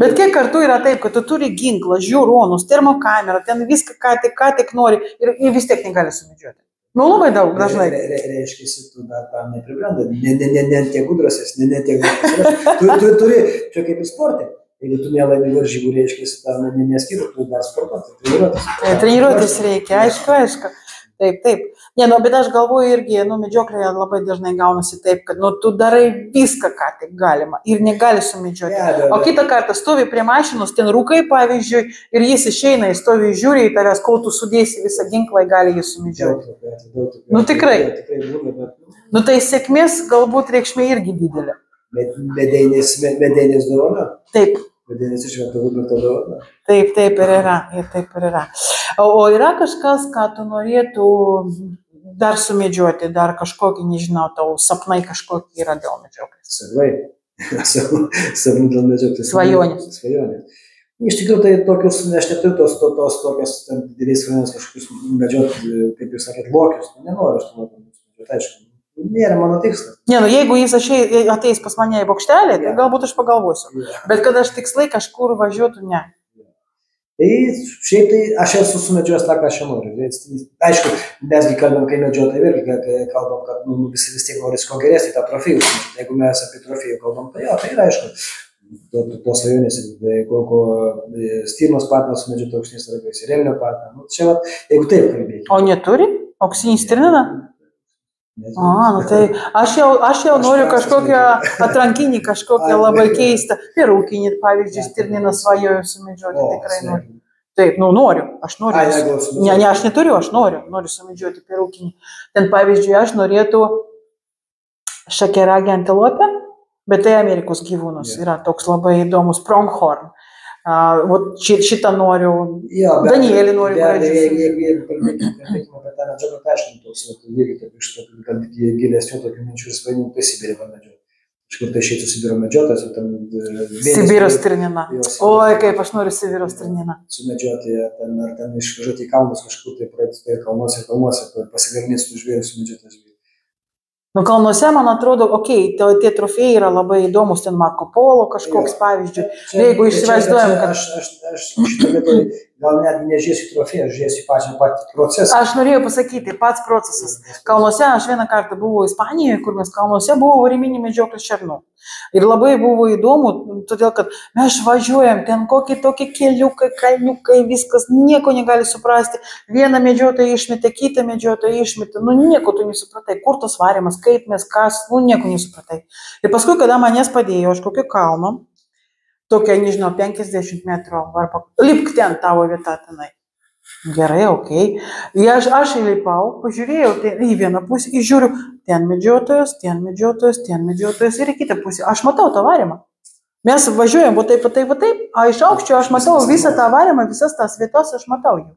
Bet kiek kartų yra taip, kad tu turi ginklą, žiūronus, termokamerą, ten viską, ką tik nori ir vis tiek negali sumedžioti. Labai daug, dažnai. Reiškia, tu dar tam nepribrenda, ne tiek gudrasis, ne tiek gudrasis. Tu turi, čia kaip ir sportė, jeigu tu nelaimi varžybų, reiškia, tam neskirti, tu dar sportuoti, treniruotis. Treniruotis reikia, aišku. Taip. Bet aš galvoju irgi, medžioklėje labai dažnai gaunasi taip, kad tu darai viską, ką tik galima ir negali sumedžioti. O kitą kartą stovi prie mašinos, ten rūkai, pavyzdžiui, ir jis išeina, jis stovi žiūri į tavęs, kol tu sudėsi visą ginklą, gali jį sumedžioti. Tikrai. Tai sėkmės galbūt reikšmė irgi didelė. Medeinės dovana. Taip. Medeinės išvento Huberto dovana. Taip ir yra. O yra kažkas, ką tu norėtų dar sumedžioti, dar kažkokį, nežinau, tau sapnai kažkokį yra dėl medžioklės? Sapnų dėl medžioklės. Svajonės. Iš tikrųjų, tai tokius, aš neturiu tos tokios dideliais svajonės kažkokius medžioti, kaip jūs sakėt, lokius. Nenoriu aš to medžioti, aišku. Nėra mano tikslas. Jeigu jis ateis pas mane į bokštelį, tai galbūt aš pagalvosiu. Bet kad aš tikslai kažkur važiuotų, ne. Tai šiaip tai aš esu sumedžiojęs tą, ką aš noriu. Aišku, mesgi kalbam, kai medžiotojai irgi kalbam, kad vis tiek norisi ko geresnį tą trofėjų. Jeigu mes apie trofėjų kalbam, tai yra aišku. Tos svajonės, stirnos patinas sumedžioti auksiniais ragais ir elnio patiną. Čia, jeigu taip kalbėti. O neturi? Auksinį stirniną? Tai aš jau noriu kažkokią atrankinį, kažkokią labai keistą perūkinį, pavyzdžiui, stirniną svajoju sumedžioti, tikrai noriu. Taip, noriu, aš noriu. Ne, aš neturiu, aš noriu sumedžioti perūkinį. Ten, pavyzdžiui, aš norėtų šakeragį antilopę, bet tai Amerikos gyvūnus yra toks labai įdomus pronghorn. Šitą noriu, Danielį noriu gražiai. Jeigu kalbėkime apie tą medžioklę, tai aš irgi iš tokių, kad gilesnių tokių minčių ir svainių, tai Sibirį pamedžioti. Iš kur tai išeitų Sibiro medžiotas. Sibiro stirnina. Oi, kaip aš noriu Sibiro stirniną. Sumedžioti, ar ten išvažiuoti į kalnus kažkur, tai praeiti kalnuose, pasigarinės tų žvėrių sumedžioti žvėrių. Kalnuose, man atrodo, tie trofėjai yra labai įdomus, ten Marko Polo kažkoks pavyzdžiui. Jeigu išsivaizduojam, kad... Aš šitą vietoj gal net nežiūrėsiu trofėją, aš žiūrėsiu patį procesą. Aš norėjau pasakyti, pats procesas. Kalnuose, aš vieną kartą buvau Ispanijoje, kur mes kalnuose buvo variminė medžioklė šernų. Ir labai buvo įdomu, todėl kad mes važiuojam, ten kokie tokie keliukai, kalniukai, viskas, nieko negali suprasti. Vieną medžiotoją išmetė, kitą medžiotoją išmetė, nieko tu nesupratai, kur tas varimas, kaip mes, kas, nieko nesupratai. Ir paskui, kada manęs padėjo aš kokio kalno, tokia, nežinau, 50 metrų, arba lipk ten tavo vieta tenai. Gerai, Ir aš įlipau, pažiūrėjau į vieną pusę, žiūriu, ten medžiotojas ir į kitą pusę. Aš matau tą varimą. Mes važiuojam, taip, o iš aukščio aš matau visą tą varimą, visas tas vietas aš matau jų.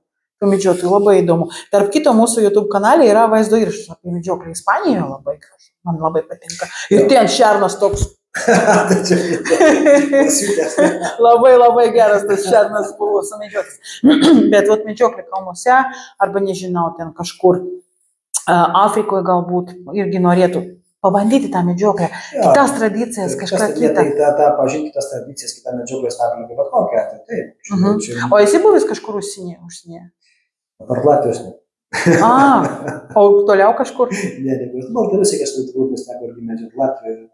Medžiotojų labai įdomu. Tarp kito mūsų YouTube kanale yra vaizdo įrašas apie medžioklę Ispanijoje, labai gražu, man labai patinka. Ir ten šernas toks Labai geras tas šernas buvo sumedžiotas. Bet vat medžioklė kalnuose, arba nežinau, ten kažkur Afrikoje galbūt irgi norėtų pabandyti tą medžioklę, kitas tradicijas, kažką kitą. Pažinti kitas tradicijas, kitą medžioklės aplinką, bet kokią atveju, taip. O esi buvęs kažkur užsienyje? Tarp Latvijos ne. O toliau kažkur? Ne, Baltarusija kažkur trūkus teko irgi medžioti Latvijoje.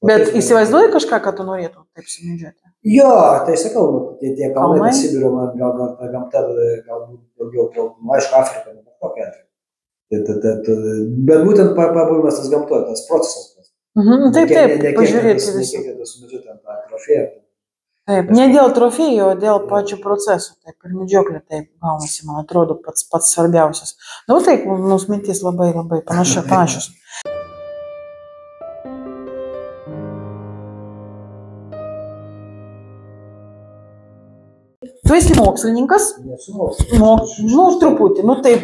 Bet įsivaizduoji kažką, kad tu norėtum taip sumedžioti? Jo, tai sakau, tie kalnai, Sibiro, man gal ta gamta galbūt daugiau trauktų, aišku, Afrika, bet kokia atveju. Bet būtent pabuvimas tas gamtoje, tas procesas. Taip, pažiūrėti visą. Nekėkėtas sumedžioti ant tą trofėją. Taip, ne dėl trofėjų, o dėl pačių procesų. Taip, ir medžioklė taip gaunasi, man atrodo, pats svarbiausias. Nu, taip, mūsų mintys labai panašios. Tu esi mokslininkas? Nesu mokslininkas. Truputį, taip,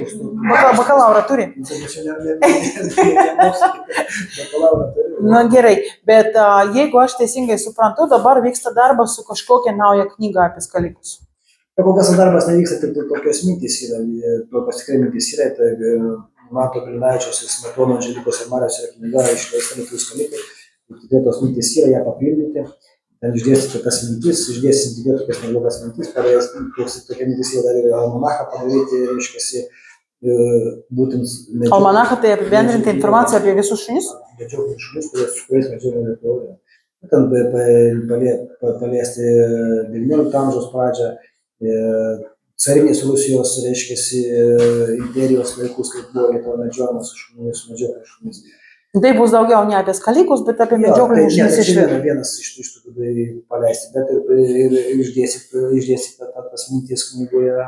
bakalaurą turi. Gerai, bet jeigu aš teisingai suprantu, dabar vyksta darbas su kažkokia nauja knyga apie skalikus. Kol kas darbas nevyksta, tik tokios mintys yra, tikrai mintys yra, tai Mato Galinaičiaus ir Smetono Andželikos ir Marijos yra knyga išleista lietuvių skalikai, tikrai tos mintys yra, ją papildyti. Ten išdėstyti tas mintis, išdėstyti tokias neblogas mintis, tokia mintis jau dar yra almanachą padaryti, reiškiasi, būtent medžioklės. Almanachą tai apibendrinti informaciją apie visus šunis? Medžioklės šunis, kuriais medžiojame Lietuvoje. Ten paliesti 19 amžiaus pradžią, carinės Rusijos, reiškiasi, imperijos laikus, kaip buvo Lietuva medžiojama su šunimis, su medžioklės šunis. Tai bus daugiau ne apie skalikus, bet apie medžioklės šunis iš vieno. Vienas iš tų paleisti, bet ir išdėstyti tas mintis knygoje,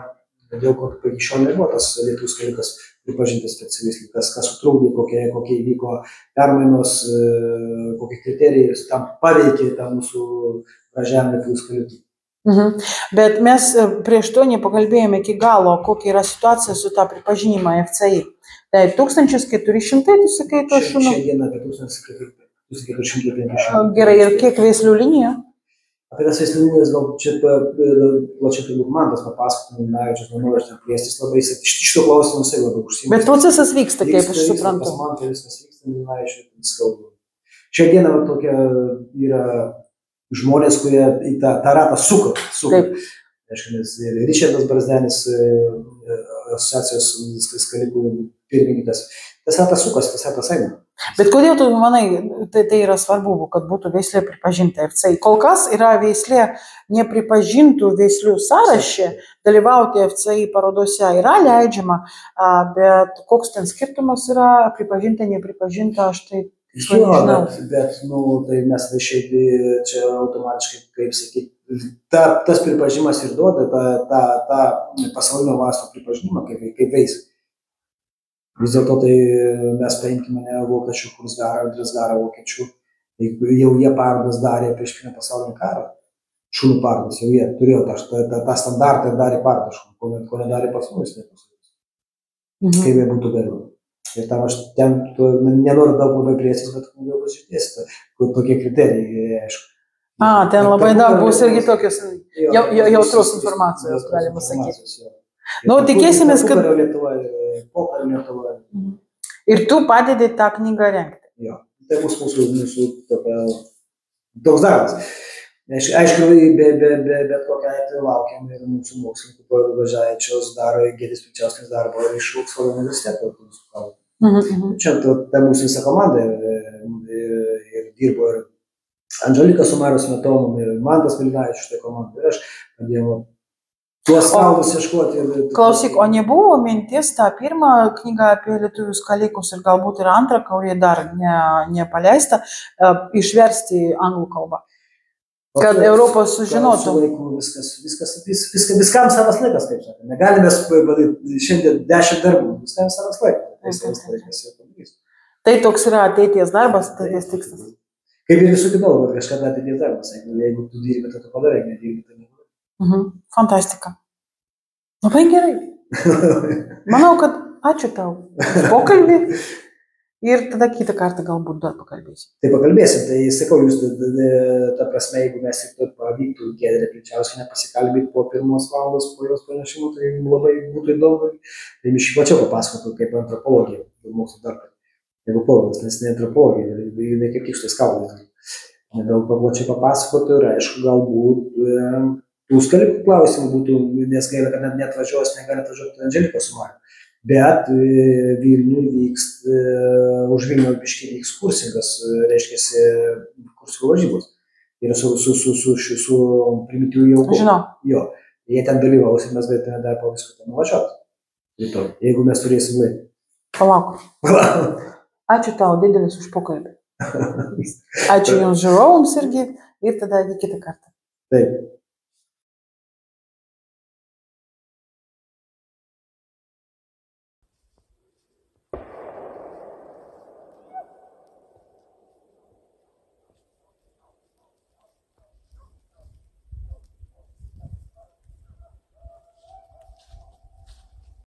dėl ko iki šiol nebuvo tas lietuvių skalikas pripažintas specialistai, kas sutrukdė, kokie įvyko permainos, kokie kriterijai tam paveikė tą mūsų gražiam lietuvių skalikų. Bet mes prieš to nepakalbėjome iki galo, kokia yra situacija su tą pripažinimą FCI. Tai 1400, tu sakai, to šunų? Šiandien apie 1450. Gerai, ir kiek veislių linijų? Apie tas veislių linijas gal čia plačiai turbūt man tas papasakotų, Galinaičius, nenoriu aš ten plėstis labai, iš šito klausimų jisai labai užsiima. Bet procesas vyksta, kaip aš suprantu. Pas man tai viskas vyksta, Galinaičiui, skaudu. Šiandieną tokia yra žmonės, kurie į tą ratą suka. Nes ir Ričardas Barzdenis, asociacijos skalikų pirmininkas, tas ratas sukas, tas ratas eina. Bet kodėl tu manai, tai yra svarbu, kad būtų veislė pripažinta FCI? Kol kas yra veislė nepripažintų veislių sąraše, dalyvauti FCI parodose yra leidžiama, bet koks ten skirtumas yra, pripažinta, nepripažinta, aš tai nežinau. Bet tai mes šiaip čia automatiškai, kaip sakyti, tas pripažinimas ir duoda tą pasaulinio masto pripažinimą kaip veisė. Vis dėlto tai mes paimkime vokiečių kursgarą, Andresgarą vokiečių, jau jie parodas darė prieš Pirmąjį pasaulinį karą, šunų parodas, jau jie turėjo tą standartą ir darė parodą šunų, ko nedarė pasaulis, kaip jie būtų gaila. Ir tam aš ten nenoriu daug labai plėstis, bet jau bus išdėstyta, tokie kriterijai, aišku. Ten labai daug bus irgi tokios jautros informacijos, galima sakyti. Tikėsimės, kad... Ir tu padedi tą knygą rengti. Jo, tai bus mūsų toks darbas. Aišku, bet kokią atveju laukiam ir mūsų mokslininkų Važiaičios daro, Gėdės Pikčiauskas darbo ir iš Oksfordo universiteto. Čia ta mūsų visa komanda ir dirbo ir Andželika su Marijos Smetonom ir Mantas Galinaičius šitai komandai. Ir aš padėjau tuos kalbus ieškoti. Klausyk, o nebuvo mintis tą pirmą knygą apie lietuvių skalikus ir galbūt ir antrą, kuri dar nepaleista, išversti anglų kalbą? Kad Europos sužinotų. Viskam savas laikas, kaip sakė. Negalime šiandien 10 darbų, viskam savas laikas. Tai toks yra ateities darbas, ateities tikslas. Kaip ir visų kitų, bet kažkada ateities darbas. Jeigu tu dirbi, tai tu padarai, nedirbi, tai nedirbi. Fantastika. Labai gerai. Manau, kad ačiū tau už pokalbį. Ir tada kitą kartą galbūt dar pakalbėsim. Tai pakalbėsim, tai sakau, jūs, ta prasme, jeigu mes ir pavyktų Giedrę Pilčiauskienę pasikalbėti po 1 valandos po jos pranešimo, tai labai būtų įdomu. Tai iš plačiau papasakotų kaip antropologija, mokslo darbą. Jeigu Povilas, nes ne antropologija, jinai kaip tik štai skaudai. Nedaug plačiai papasakotų ir aišku, galbūt tų skalikų klausimų būtų, nes gaila, kad net neatvažiuos, negali atvažiuoti Andželikos su Mariu. Bet Vilniui vyks, už Vilnių biškį vyks kursingas, reiškiasi kursų varžybos. Ir su primityviu jauku. Žinau. Jo, jie ten dalyvaus ir mes galėtume dar po visko ten nuvažiuoti. Jeigu mes turėsim laiką. Palauk. Ačiū tau didelis už pokalbį. Ačiū jums žiūrovams irgi ir tada iki kitą kartą. Taip.